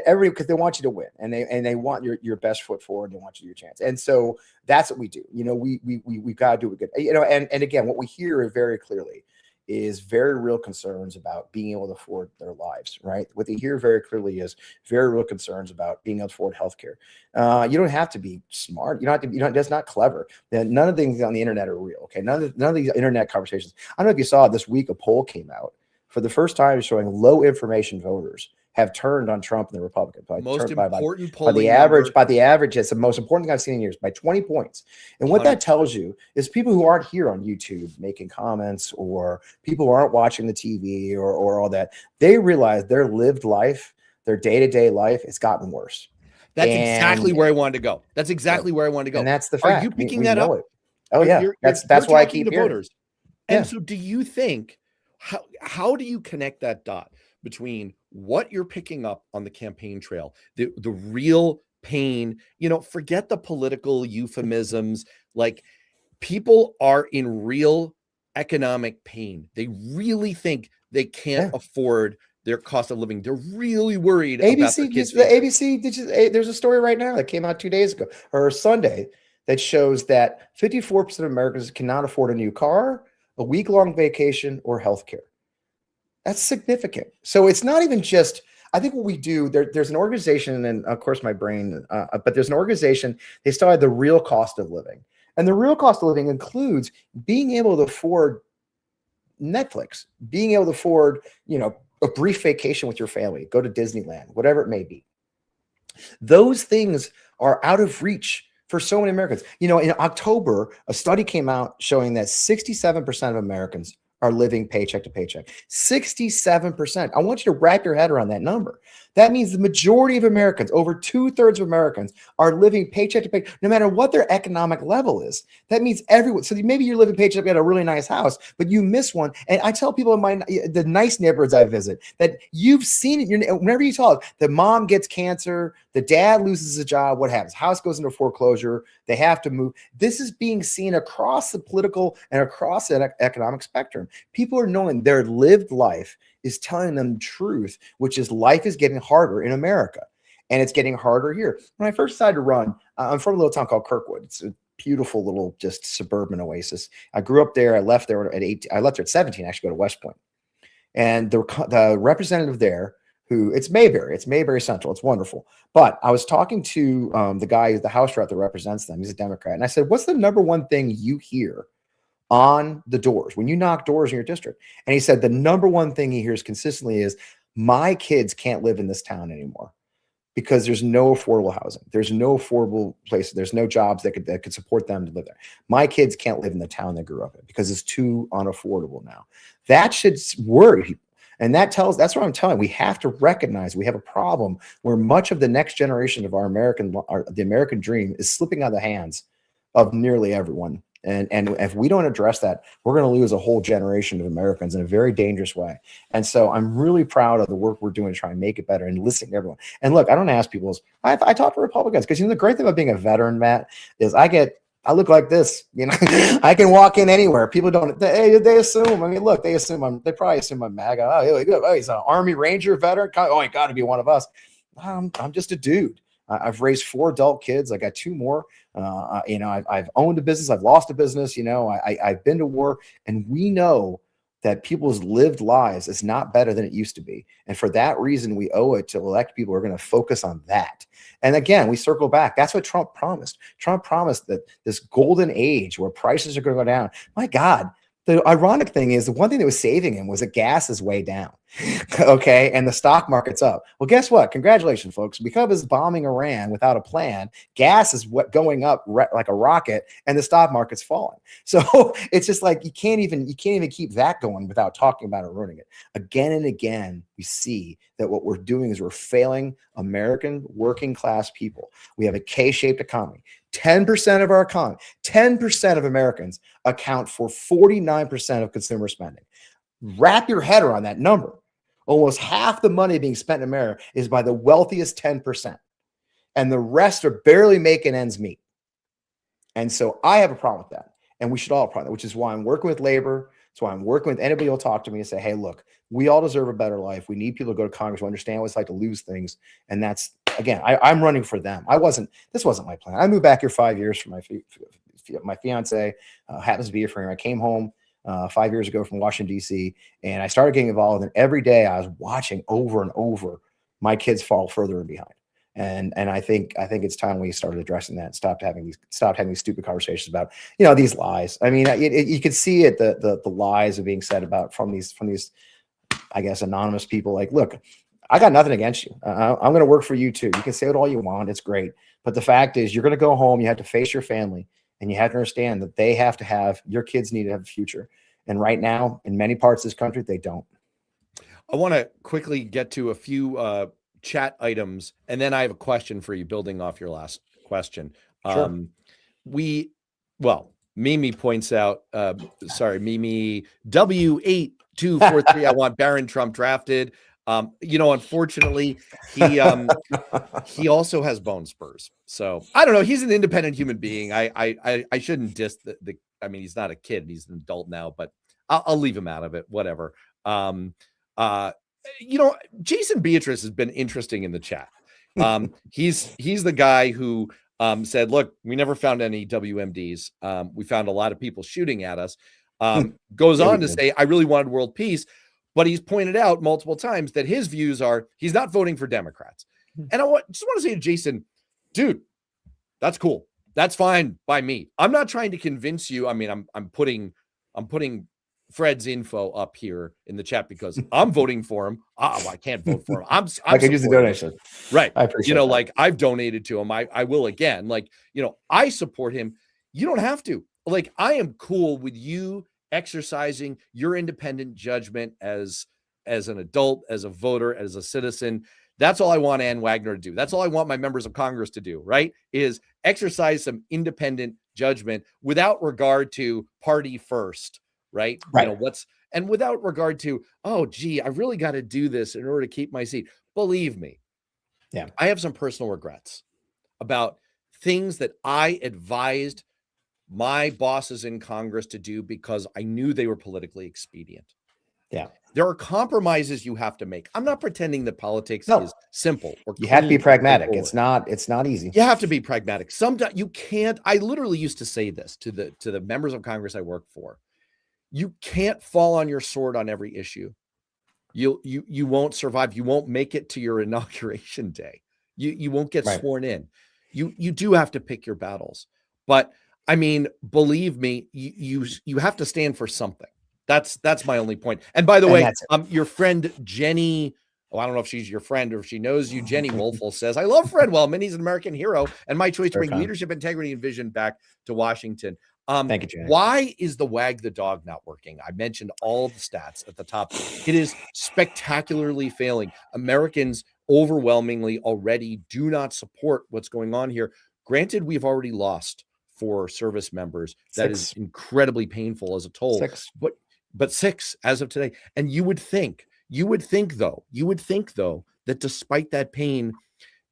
every, because they want you to win and they want your best foot forward. They want you to do your chance, and so that's what we do. We've got to do it good. And again, what we hear very clearly is very real concerns about being able to afford their lives, right? What they hear very clearly is very real concerns about being able to afford healthcare. You don't have to be smart. You don't have to, that's not clever. None of the things on the internet are real, okay? None of these internet conversations. I don't know if you saw this week, a poll came out for the first time showing low information voters have turned on Trump and the Republicans. Most important by the average, it's the most important thing I've seen in years, by 20 points. And what that tells you is people who aren't here on YouTube making comments, or people who aren't watching the TV or all that, they realize their lived life, their day-to-day life, it's gotten worse. That's exactly where I wanted to go. That's exactly where I wanted to go. And that's the fact. Are you picking that up? Oh yeah, that's why I keep hearing voters. And so do you think, how do you connect that dot between what you're picking up on the campaign trail, the real pain, forget the political euphemisms, like people are in real economic pain. They really think they can't afford their cost of living. They're really worried about their kids. There's a story right now that came out 2 days ago or Sunday that shows that 54% of Americans cannot afford a new car, a week-long vacation, or healthcare. That's significant. So it's not even just, I think what we do, there's an organization, and of course my brain, but there's an organization, they study the real cost of living. And the real cost of living includes being able to afford Netflix, being able to afford, a brief vacation with your family, go to Disneyland, whatever it may be. Those things are out of reach for so many Americans. In October, a study came out showing that 67% of Americans are living paycheck to paycheck. 67%. I want you to wrap your head around that number. That means the majority of Americans, over 2/3 of Americans, are living paycheck to paycheck, no matter what their economic level is. That means everyone. So maybe you're living paycheck at a really nice house, but you miss one. And I tell people in the nice neighborhoods I visit that you've seen it. Whenever you talk, the mom gets cancer, the dad loses a job. What happens? House goes into foreclosure. They have to move. This is being seen across the political and across the economic spectrum. People are knowing their lived life is telling them the truth, which is life is getting harder in America, and it's getting harder here. When I first decided to run, I'm from a little town called Kirkwood. It's a beautiful little just suburban oasis. I grew up there. I left there at 18. I left there at 17, actually, go to West Point. And the representative there, who it's Mayberry Central. It's wonderful. But I was talking to the House rep that represents them. He's a Democrat. And I said, what's the number one thing you hear on the doors when you knock doors in your district? And he said the number one thing he hears consistently is, my kids can't live in this town anymore because there's no affordable housing. There's no affordable places. There's no jobs that could support them to live there. My kids can't live in the town they grew up in because it's too unaffordable now. That should worry people. And that's what I'm telling you. We have to recognize we have a problem where much of the next generation of the American dream is slipping out of the hands of nearly everyone. And if we don't address that, we're going to lose a whole generation of Americans in a very dangerous way. And so I'm really proud of the work we're doing to try and make it better and listening to everyone. And look, I don't ask people. I talk to Republicans because the great thing about being a veteran, Matt, is I look like this, I can walk in anywhere. People don't, they assume, they probably assume I'm MAGA. Oh, he's an Army Ranger veteran. Oh, he got to be one of us. I'm just a dude. I've raised 4 adult kids. I got 2 more. I've owned a business. I've lost a business. I've been to war, and we know that people's lived lives is not better than it used to be. And for that reason, we owe it to elect people who are going to focus on that. And again, we circle back. That's what Trump promised. Trump promised that this golden age where prices are going to go down. My God, the ironic thing is the one thing that was saving him was that gas is way down. Okay. And the stock market's up. Well, guess what? Congratulations, folks. Because he's bombing Iran without a plan, gas is going up like a rocket and the stock market's falling. So it's just like, you can't even keep that going without talking about it, ruining it. Again and again, we see that what we're doing is we're failing American working class people. We have a K-shaped economy. 10% of our economy, 10% of Americans account for 49% of consumer spending. Wrap your head around that number. Almost half the money being spent in America is by the wealthiest 10%. And the rest are barely making ends meet. And so I have a problem with that. And we should all have a problem, which is why I'm working with labor. That's why I'm working with anybody who will talk to me and say, hey, look, we all deserve a better life. We need people to go to Congress who understand what it's like to lose things. And that's, again, I'm running for them. This wasn't my plan. I moved back here 5 years for my fiance happens to be here for him. I came home 5 years ago from Washington, D.C., and I started getting involved. And every day I was watching over and over my kids fall further and behind. And I think it's time we started addressing that and stopped having these stupid conversations about, these lies. I mean, you could see it, the lies are being said about from these, I guess, anonymous people. Like, look, I got nothing against you. I'm going to work for you too. You can say it all you want. It's great. But the fact is you're going to go home. You have to face your family, and you have to understand that your kids need to have a future. And right now, in many parts of this country, they don't. I want to quickly get to a few chat items, and then I have a question for you building off your last question. Sure. Mimi points out, Mimi W8243, I want Barron Trump drafted. Unfortunately, he also has bone spurs. So I don't know. He's an independent human being. I shouldn't diss he's not a kid. He's an adult now, but I'll leave him out of it. Whatever. Jason Beatrice has been interesting in the chat. He's the guy who said, look, we never found any WMDs. We found a lot of people shooting at us. Goes on to say, I really wanted world peace. But he's pointed out multiple times that his views are he's not voting for Democrats. And I just want to say to Jason, dude, that's cool. That's fine by me. I'm not trying to convince you. I mean, I'm putting Fred's info up here in the chat because I'm voting for him. I can't vote for him. I can use the donation. Right. I appreciate that. Like I've donated to him. I will again. Like, I support him. You don't have to. Like, I am cool with you exercising your independent judgment as an adult, as a voter, as a citizen. That's all I want Ann Wagner to do. That's all I want my members of Congress to do, right? Is exercise some independent judgment without regard to party first, right? Right. And without regard to, oh, gee, I really got to do this in order to keep my seat. Believe me. Yeah. I have some personal regrets about things that I advised my bosses in Congress to do because I knew they were politically expedient. Yeah. There are compromises you have to make. I'm not pretending that politics is simple. You have to be pragmatic. It's not easy. You have to be pragmatic. Sometimes you can't. I literally used to say this to the members of Congress I work for. You can't fall on your sword on every issue. You won't survive. You won't make it to your inauguration day. You won't get Right. sworn in. You do have to pick your battles. But I mean, believe me, you have to stand for something. That's my only point. And by the And way, that's it. your friend Jenny, oh, I don't know if she's your friend or if she knows you, Jenny Wolfel says, I love Fred Wellman. He's an American hero and my choice to Very bring kind. leadership, integrity, and vision back to Washington. Thank you, Jenny. Why is the wag the dog not working? I mentioned all the stats at the top. It is spectacularly failing. Americans overwhelmingly already do not support what's going on here. Granted, we've already lost 4 service members. That is 6. incredibly painful as a toll. 6. But 6 as of today. And you would think though, that despite that pain,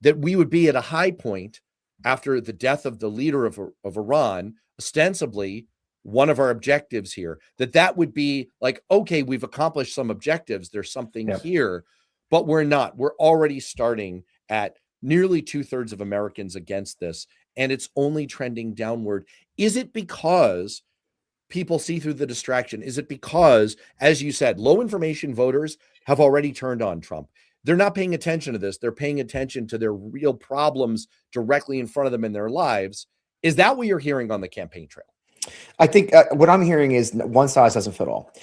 that we would be at a high point after the death of the leader of Iran, ostensibly one of our objectives here, that would be like, okay, we've accomplished some objectives. There's something here, but we're not. We're already starting at nearly 2/3 of Americans against this, and it's only trending downward. Is it because people see through the distraction? Is it because, as you said, low information voters have already turned on Trump? They're not paying attention to this. They're paying attention to their real problems directly in front of them in their lives. Is that what you're hearing on the campaign trail? I think what I'm hearing is one size doesn't fit all.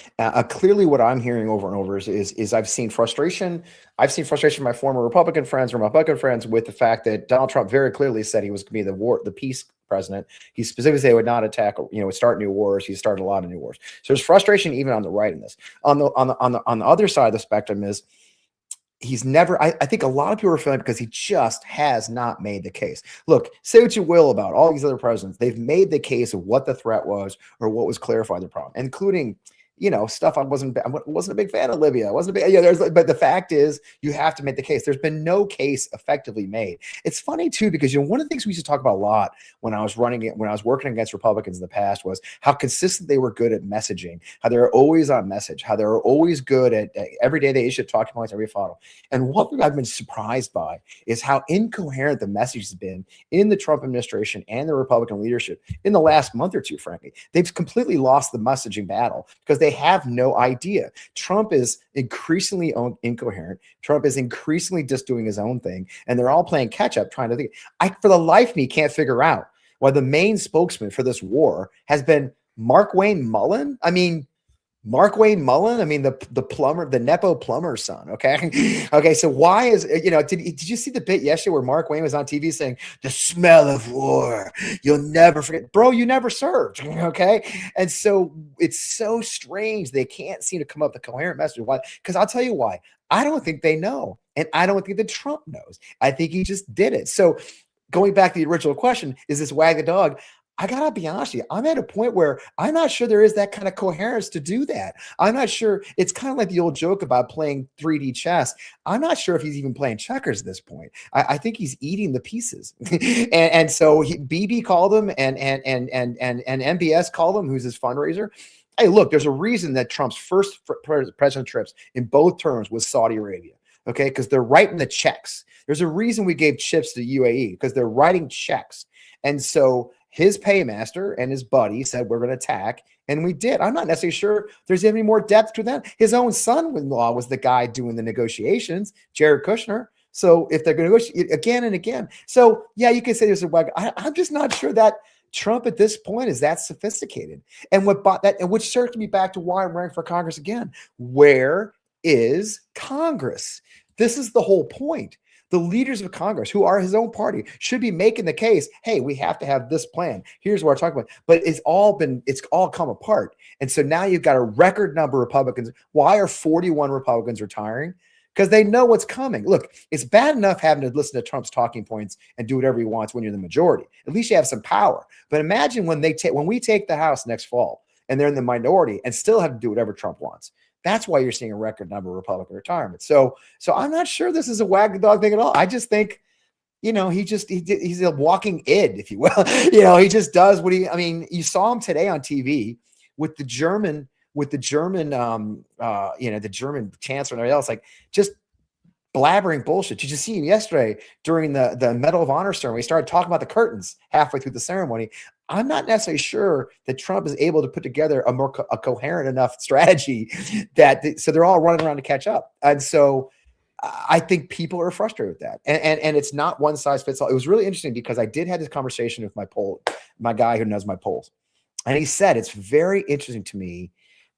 Clearly, what I'm hearing over and over is I've seen frustration. I've seen frustration from my former Republican friends with the fact that Donald Trump very clearly said he was going to be the peace president. He specifically said he would not attack, would start new wars. He started a lot of new wars. So there's frustration even on the right in this. On the other side of the spectrum is, he's never, I think a lot of people are feeling because he just has not made the case. Look, say what you will about all these other presidents. They've made the case of what the threat was or what was clarifying the problem, including, stuff I wasn't a big fan of Libya. I wasn't a big, but the fact is you have to make the case. There's been no case effectively made. It's funny too, because, one of the things we used to talk about a lot when I was working against Republicans in the past was how consistent they were good at messaging, how they were always on message, how they were always good at every day they issued talking points, every follow. And what I've been surprised by is how incoherent the message has been in the Trump administration and the Republican leadership in the last month or two, frankly. They've completely lost the messaging battle because they have no idea. Trump is increasingly incoherent. Trump is increasingly just doing his own thing. And they're all playing catch up, trying to think. I, for the life of me, can't figure out why the main spokesman for this war has been Mark Wayne Mullen. The plumber, the Nepo plumber's son. Okay. Okay. So why is, did you see the bit yesterday where Mark Wayne was on TV saying the smell of war, you'll never forget, bro, you never served. Okay. And so it's so strange. They can't seem to come up with a coherent message. Why? Because I'll tell you why. I don't think they know. And I don't think that Trump knows. I think he just did it. So going back to the original question, is this wag the dog? I gotta be honest with you. I'm at a point where I'm not sure there is that kind of coherence to do that. I'm not sure. It's kind of like the old joke about playing 3D chess. I'm not sure if he's even playing checkers at this point. I think he's eating the pieces. and so BB called him and MBS called him, who's his fundraiser. Hey, look, there's a reason that Trump's first president trips in both terms was Saudi Arabia. Okay, because they're writing the checks. There's a reason we gave chips to UAE, because they're writing checks. And so his paymaster and his buddy said, we're going to attack. And we did. I'm not necessarily sure there's any more depth to that. His own son-in-law was the guy doing the negotiations, Jared Kushner. So if they're going to negotiate again and again. So yeah, you can say there's a wag. I'm just not sure that Trump at this point is that sophisticated. And which circles me back to why I'm running for Congress again. Where is Congress? This is the whole point. The leaders of Congress, who are his own party, should be making the case, hey, we have to have this plan. Here's what we're talking about. But it's all come apart. And so now you've got a record number of Republicans. Why are 41 Republicans retiring? Because they know what's coming. Look, it's bad enough having to listen to Trump's talking points and do whatever he wants when you're the majority. At least you have some power. But imagine when we take the House next fall and they're in the minority and still have to do whatever Trump wants. That's why you're seeing a record number of Republican retirements. So I'm not sure this is a wag the dog thing at all. I just think, he's a walking id, if you will. He just does what you saw him today on TV with the German, the German chancellor and everything else, like just blabbering bullshit. Did you see him yesterday during the Medal of Honor ceremony? He started talking about the curtains halfway through the ceremony. I'm not necessarily sure that Trump is able to put together a coherent enough strategy so they're all running around to catch up. And so I think people are frustrated with that. And it's not one size fits all. It was really interesting because I did have this conversation with my guy who knows my polls. And he said, it's very interesting to me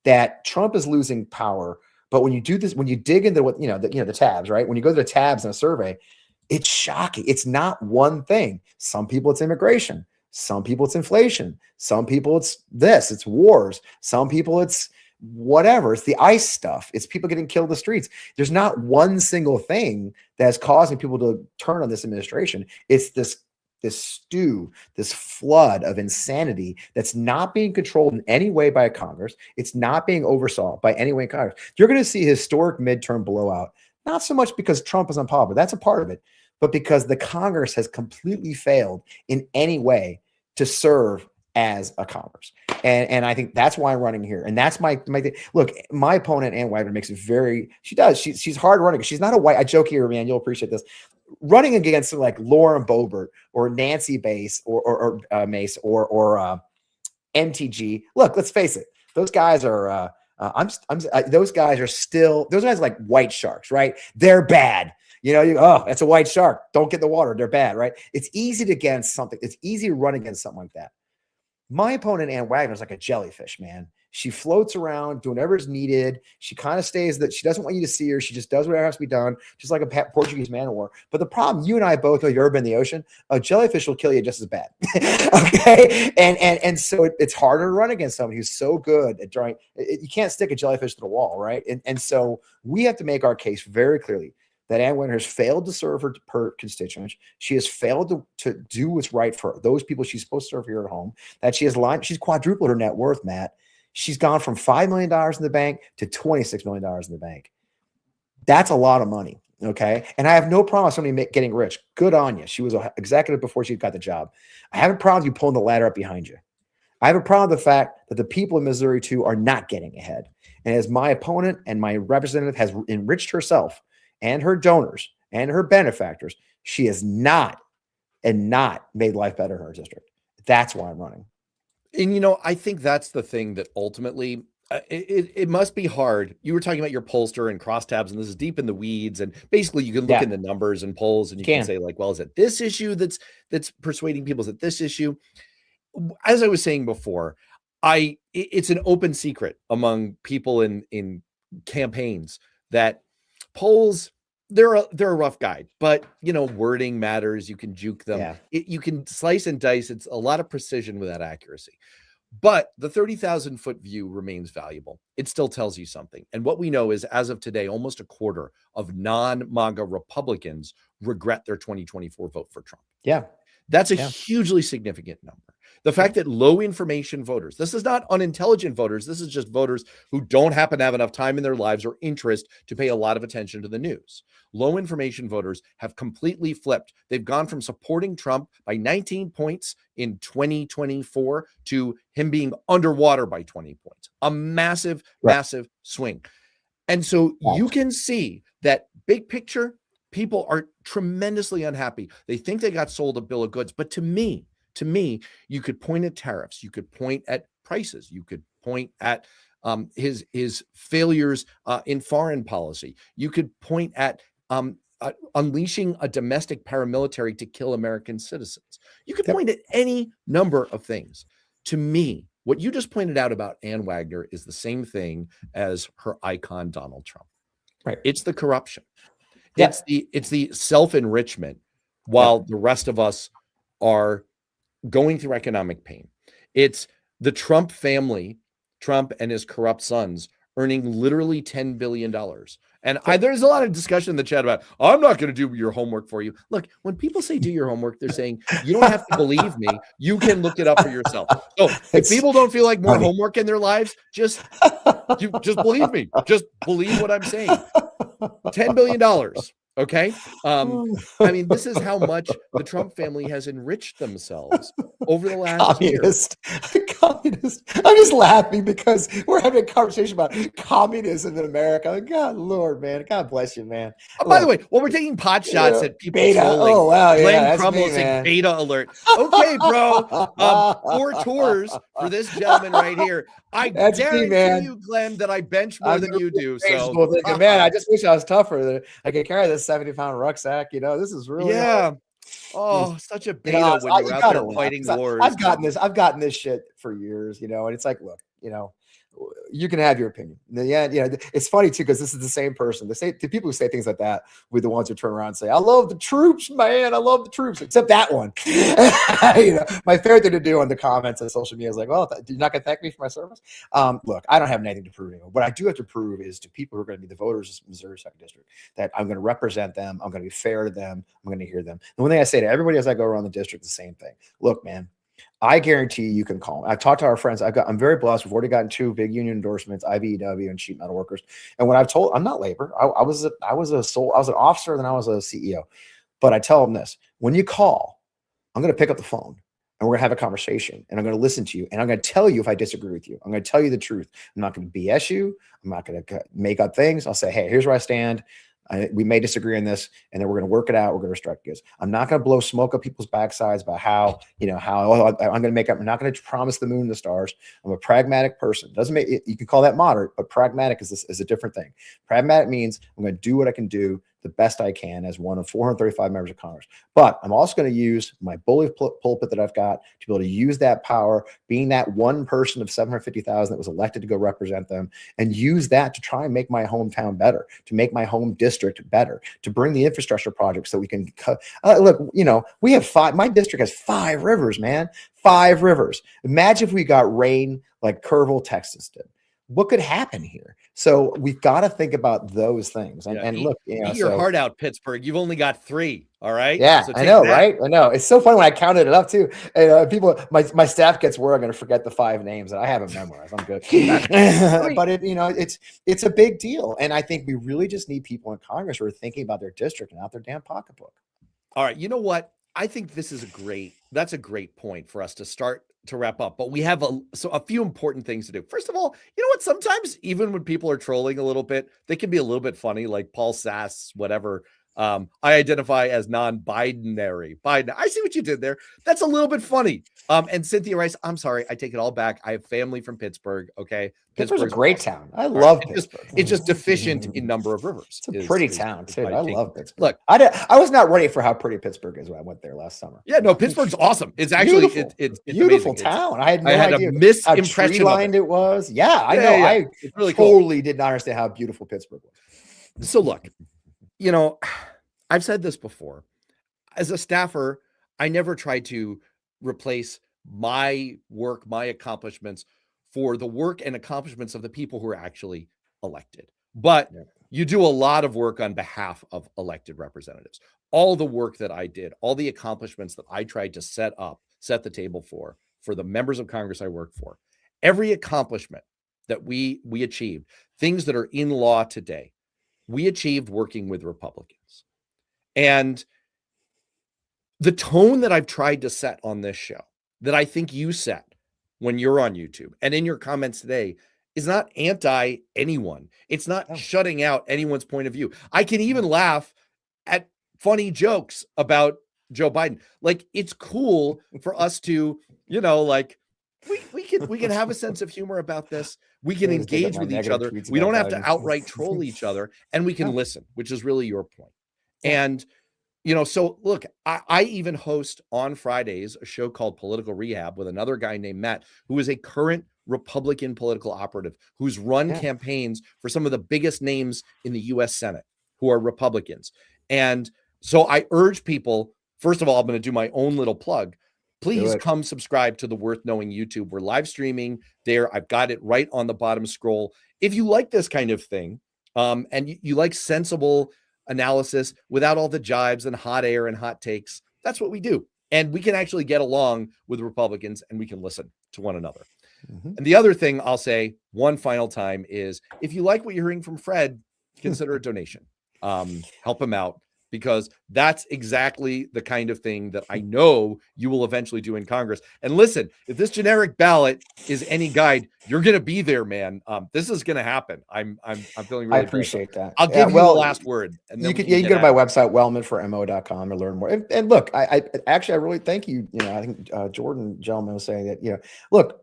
that Trump is losing power. But when you do this, when you dig into what, the tabs, right? When you go to the tabs in a survey, it's shocking. It's not one thing. Some people it's immigration. Some people it's inflation. Some people it's this, it's wars. Some people it's whatever. It's the ICE stuff. It's people getting killed in the streets. There's not one single thing that's causing people to turn on this administration. It's this stew, this flood of insanity that's not being controlled in any way by Congress. It's not being oversaw by any way in Congress. You're going to see a historic midterm blowout, not so much because Trump is unpopular, that's a part of it, but because the Congress has completely failed in any way to serve as a Congress. And I think that's why I'm running here. And that's my thing. Look, my opponent, Ann Wagner, makes it very, she's hard running. She's not a white, I joke here, man, you'll appreciate this. Running against like Lauren Boebert or Nancy Mace or MTG. Look, let's face it. Those guys are, those guys are like white sharks, right? They're bad. That's a white shark. Don't get in the water. They're bad, right? It's easy It's easy to run against something like that. My opponent, Ann Wagner, is like a jellyfish, man. She floats around doing whatever is needed. She kind of stays that she doesn't want you to see her. She just does whatever has to be done, just like a Portuguese man of war. But the problem, you and I both know, you've ever been in the ocean, a jellyfish will kill you just as bad. Okay. And so it's harder to run against someone who's so good at drawing. You can't stick a jellyfish to the wall, right? And so we have to make our case very clearly that Ann Wagner has failed to serve her constituents. She has failed to do what's right for those people she's supposed to serve here at home. That she's quadrupled her net worth, Matt. She's gone from $5 million in the bank to $26 million in the bank. That's a lot of money. Okay. And I have no problem with somebody getting rich. Good on you. She was an executive before she got the job. I have a problem with you pulling the ladder up behind you. I have a problem with the fact that the people in Missouri too are not getting ahead. And as my opponent and my representative has enriched herself and her donors and her benefactors, she has not made life better in her district. That's why I'm running. And, I think that's the thing that ultimately it must be hard. You were talking about your pollster and crosstabs, and this is deep in the weeds. And basically you can look in the numbers and polls and you can say like, well, is it this issue that's persuading people? Is it this issue? As I was saying before, it's an open secret among people in campaigns that polls, they're a rough guide, but wording matters. You can juke them. Yeah. You can slice and dice. It's a lot of precision without accuracy, but the 30,000 foot view remains valuable. It still tells you something. And what we know is, as of today, almost a quarter of non-MAGA Republicans regret their 2024 vote for Trump. Yeah. That's a hugely significant number. The fact that low information voters, this is not unintelligent voters, this is just voters who don't happen to have enough time in their lives or interest to pay a lot of attention to the news. Low information voters have completely flipped. They've gone from supporting Trump by 19 points in 2024 to him being underwater by 20 points. A massive, massive swing. And so you can see that big picture, people are tremendously unhappy. They think they got sold a bill of goods. But to me, you could point at tariffs. You could point at prices. You could point at his failures in foreign policy. You could point at unleashing a domestic paramilitary to kill American citizens. You could point at any number of things. To me, what you just pointed out about Ann Wagner is the same thing as her icon, Donald Trump. Right. It's the corruption. It's the self-enrichment while the rest of us are going through economic pain. It's the Trump family, Trump and his corrupt sons, earning literally $10 billion. And there's a lot of discussion in the chat about, I'm not going to do your homework for you. Look, when people say do your homework, they're saying, you don't have to believe me. You can look it up for yourself. So if people don't feel like more homework in their lives, just believe me. Just believe what I'm saying. $10 billion Okay. I mean, this is how much the Trump family has enriched themselves over the last year. Communist. I'm just laughing because we're having a conversation about communism in America. God, Lord, man. God bless you, man. Oh, by the way, while we're taking pot shots at people beta. trolling, Oh, wow. Glenn Yeah, Crummell saying beta alert. Okay, bro. 4 tours for this gentleman right here. I That's me, guarantee man. you, Glenn, that I bench more than you do. So, thinking, man, I just wish I was tougher. I could carry this 70-pound rucksack. You know, this is really hard. Oh, such a beta You know, when you're out there fighting wars. I've gotten this shit for years, you know, and it's like, look, you know, you can have your opinion. Yeah, you know, it's funny too, because this is the same person. The people who say things like that with the ones who turn around and say, I love the troops, man. I love the troops, except that one. You know, my favorite thing to do on the comments on social media is like, well, you're not going to thank me for my service. Look, I don't have anything to prove anymore. What I do have to prove is to people who are going to be the voters of Missouri 2nd District that I'm going to represent them. I'm going to be fair to them. I'm going to hear them. The one thing I say to everybody as I go around the district, the same thing. Look, man, I guarantee you can call. I've talked to our friends. I'm very blessed. We've already gotten 2 big union endorsements, IBEW and sheet metal workers. And what I've told, I'm not labor. I was an officer, then I was a CEO. But I tell them this: when you call, I'm going to pick up the phone and we're going to have a conversation and I'm going to listen to you and I'm going to tell you if I disagree with you. I'm going to tell you the truth. I'm not going to BS you. I'm not going to make up things. I'll say, hey, here's where I stand. We may disagree on this, and then we're going to work it out. We're going to restrict goods. I'm not going to blow smoke up people's backsides about how, you know, I'm going to make up. I'm not going to promise the moon and the stars. I'm a pragmatic person. Doesn't make it, you can call that moderate, but pragmatic is a different thing. Pragmatic means I'm going to do what I can do the best I can as one of 435 members of Congress. But I'm also going to use my bully pulpit that I've got to be able to use that power, being that one person of 750,000 that was elected to go represent them, and use that to try and make my hometown better, to make my home district better, to bring the infrastructure projects so we can look, you know, we have 5, my district has 5 rivers, man, 5 rivers. Imagine if we got rain like Kerrville, Texas did. What could happen here? So we've got to think about those things. And look, you know, eat your heart out, Pittsburgh. You've only got 3. All right. Yeah, so I know, right? I know. It's so funny when I counted it up too. And people, my staff gets worried I'm going to forget the 5 names that I haven't memorized. I'm good. But it, you know, it's a big deal. And I think we really just need people in Congress who are thinking about their district and not their damn pocketbook. All right. You know what? I think this is that's a great point for us to start to wrap up, but we have a few important things to do. First of all, you know what? Sometimes even when people are trolling a little bit, they can be a little bit funny, like Paul Sass, whatever. I identify as non-binary. Biden. I see what you did there. That's a little bit funny. And Cynthia Rice, I'm sorry, I take it all back. I have family from Pittsburgh. Okay. Pittsburgh's a great town. I love Pittsburgh. It's just deficient in number of rivers. It's a pretty town too. I love Pittsburgh. Look, I was not ready for how pretty Pittsburgh is when I went there last summer. Yeah, no, Pittsburgh's awesome. It's actually it's beautiful amazing. town. I had no idea a misimpression how tree-lined it was. Yeah, I know. Yeah. I really totally did not understand how beautiful Pittsburgh was. So look, you know, I've said this before. As a staffer, I never tried to replace my work, my accomplishments for the work and accomplishments of the people who are actually elected. But you do a lot of work on behalf of elected representatives. All the work that I did, all the accomplishments that I tried to set the table for the members of Congress I work for, every accomplishment that we achieved, things that are in law today, we achieved working with Republicans. And the tone that I've tried to set on this show, that I think you set when you're on YouTube and in your comments today, is not anti anyone. It's not shutting out anyone's point of view. I can even laugh at funny jokes about Joe Biden. Like, it's cool for us to, you know, like, we can have a sense of humor about this. We can engage with each other. We don't have to outright troll each other, and we can listen, which is really your point. And, you know, so look, I even host on Fridays a show called Political Rehab with another guy named Matt, who is a current Republican political operative who's run campaigns for some of the biggest names in the U.S. Senate who are Republicans. And so I urge people, first of all, I'm going to do my own little plug. Please come subscribe to the Worth Knowing YouTube. We're live streaming there. I've got it right on the bottom scroll. If you like this kind of thing, and you like sensible analysis without all the jibes and hot air and hot takes, that's what we do. And we can actually get along with Republicans and we can listen to one another. And the other thing I'll say one final time is, if you like what you're hearing from Fred, consider a donation. Help him out. because that's exactly the kind of thing that I know you will eventually do in Congress. And listen, if this generic ballot is any guide, you're going to be there, man. This is going to happen. I'm feeling really I appreciate that. I'll give you the last word. And then you can go to my website, wellmanformo.com, and learn more. And look, I really thank you. I think Jordan Gentleman was saying that, look,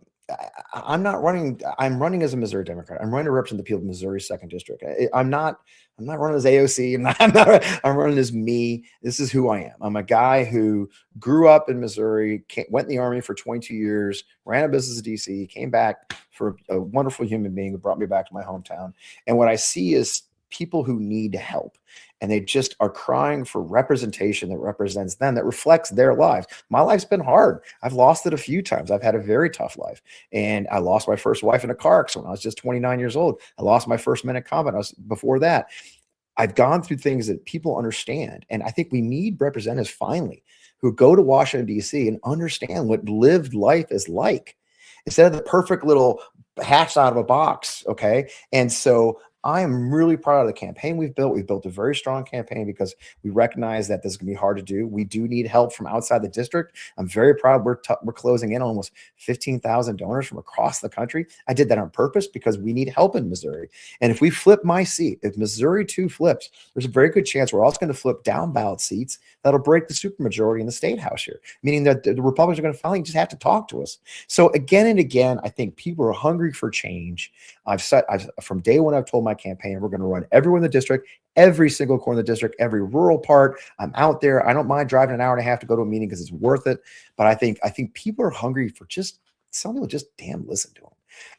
I'm not running. I'm running as a Missouri Democrat. I'm running to represent the people of Missouri's 2nd District. I'm not running as AOC. I'm running as me. This is who I am. I'm a guy who grew up in Missouri, went in the Army for 22 years, ran a business in DC, came back for a wonderful human being who brought me back to my hometown. And what I see is people who need help, and they just are crying for representation that represents them, that reflects their lives. My life's been hard. I've lost it a few times. I've had a very tough life. And I lost my first wife in a car accident when I was just 29 years old. I lost my first man in combat before that. I've gone through things that people understand. And I think we need representatives finally who go to Washington, D.C. and understand what lived life is like, instead of the perfect little hatched out of a box. Okay. And so I am really proud of the campaign we've built. We've built a very strong campaign because we recognize that this is going to be hard to do. We do need help from outside the district. I'm very proud. We're closing in on almost 15,000 donors from across the country. I did that on purpose because we need help in Missouri. And if we flip my seat, if Missouri 2 flips, there's a very good chance we're also going to flip down ballot seats that'll break the supermajority in the state house here, meaning that the Republicans are going to finally just have to talk to us. So again and again, I think people are hungry for change. From day one, I've told my campaign, we're going to run everyone in the district, every single corner of the district, every rural part. I'm out there. I don't mind driving an hour and a half to go to a meeting because it's worth it. But I think people are hungry for just someone who just damn listen to them.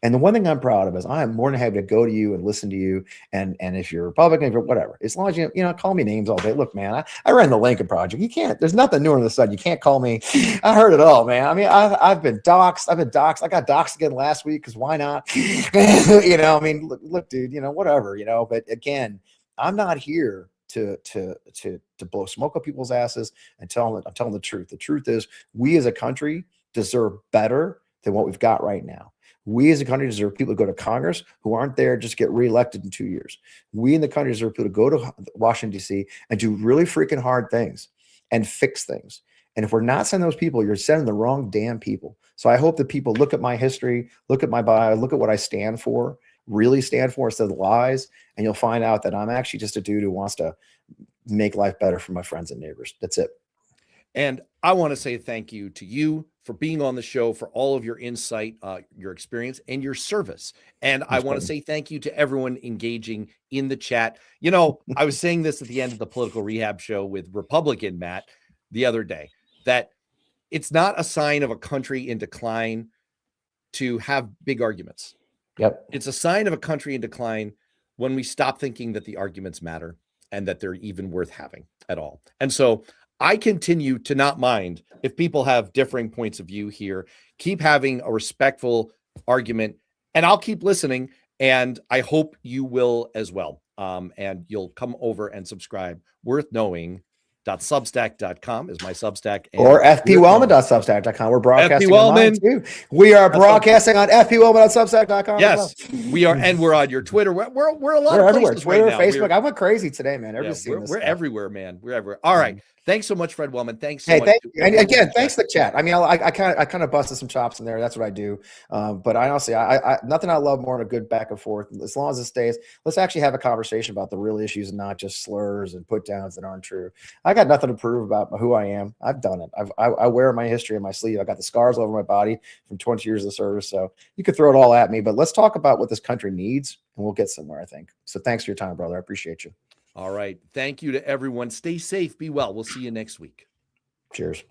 And the one thing I'm proud of is I am more than happy to go to you and listen to you. And if you're Republican, if you're whatever, as long as you call me names all day. Look, man, I ran the Lincoln Project. You can't. There's nothing new under the sun. You can't call me. I heard it all, man. I mean, I've been doxxed. I got doxxed again last week because why not? Look, dude. Whatever. But again, I'm not here to blow smoke up people's asses and tell them the truth. The truth is, we as a country deserve better than what we've got right now. We as a country deserve people to go to Congress who aren't there just get reelected in 2 years. We in the country deserve people to go to Washington, D.C. and do really freaking hard things and fix things. And if we're not sending those people, you're sending the wrong damn people. So I hope that people look at my history, look at my bio, look at what I stand for, really stand for instead of lies. And you'll find out that I'm actually just a dude who wants to make life better for my friends and neighbors. That's it. And I want to say thank you to you for being on the show, for all of your insight, your experience, and your service. And I want to say thank you to everyone engaging in the chat. I was saying this at the end of the Political Rehab show with Republican Matt the other day, that it's not a sign of a country in decline to have big arguments. Yep. It's a sign of a country in decline when we stop thinking that the arguments matter and that they're even worth having at all. And so I continue to not mind if people have differing points of view here. Keep having a respectful argument, and I'll keep listening, and I hope you will as well. And you'll come over and subscribe. Worth knowing.substack.com is my Substack. Or fpwellman.substack.com. We're broadcasting on mine too. We are broadcasting on fpwellman.substack.com. Yes, we are, and we're on your Twitter. We're a lot of everywhere. places Twitter, right now. Facebook. I went crazy today, man. We're everywhere, man. We're everywhere. All right. Thanks so much, Fred Wellman. Thanks so much. Thank you. And again, thanks to the chat. I mean, I kind of busted some chops in there. That's what I do. But I honestly, I nothing I love more than a good back and forth. As long as it stays, let's actually have a conversation about the real issues and not just slurs and put downs that aren't true. I got nothing to prove about who I am. I've done it. I wear my history in my sleeve. I got the scars all over my body from 20 years of service. So you could throw it all at me, but let's talk about what this country needs and we'll get somewhere, I think. So thanks for your time, brother. I appreciate you. All right. Thank you to everyone. Stay safe. Be well. We'll see you next week. Cheers.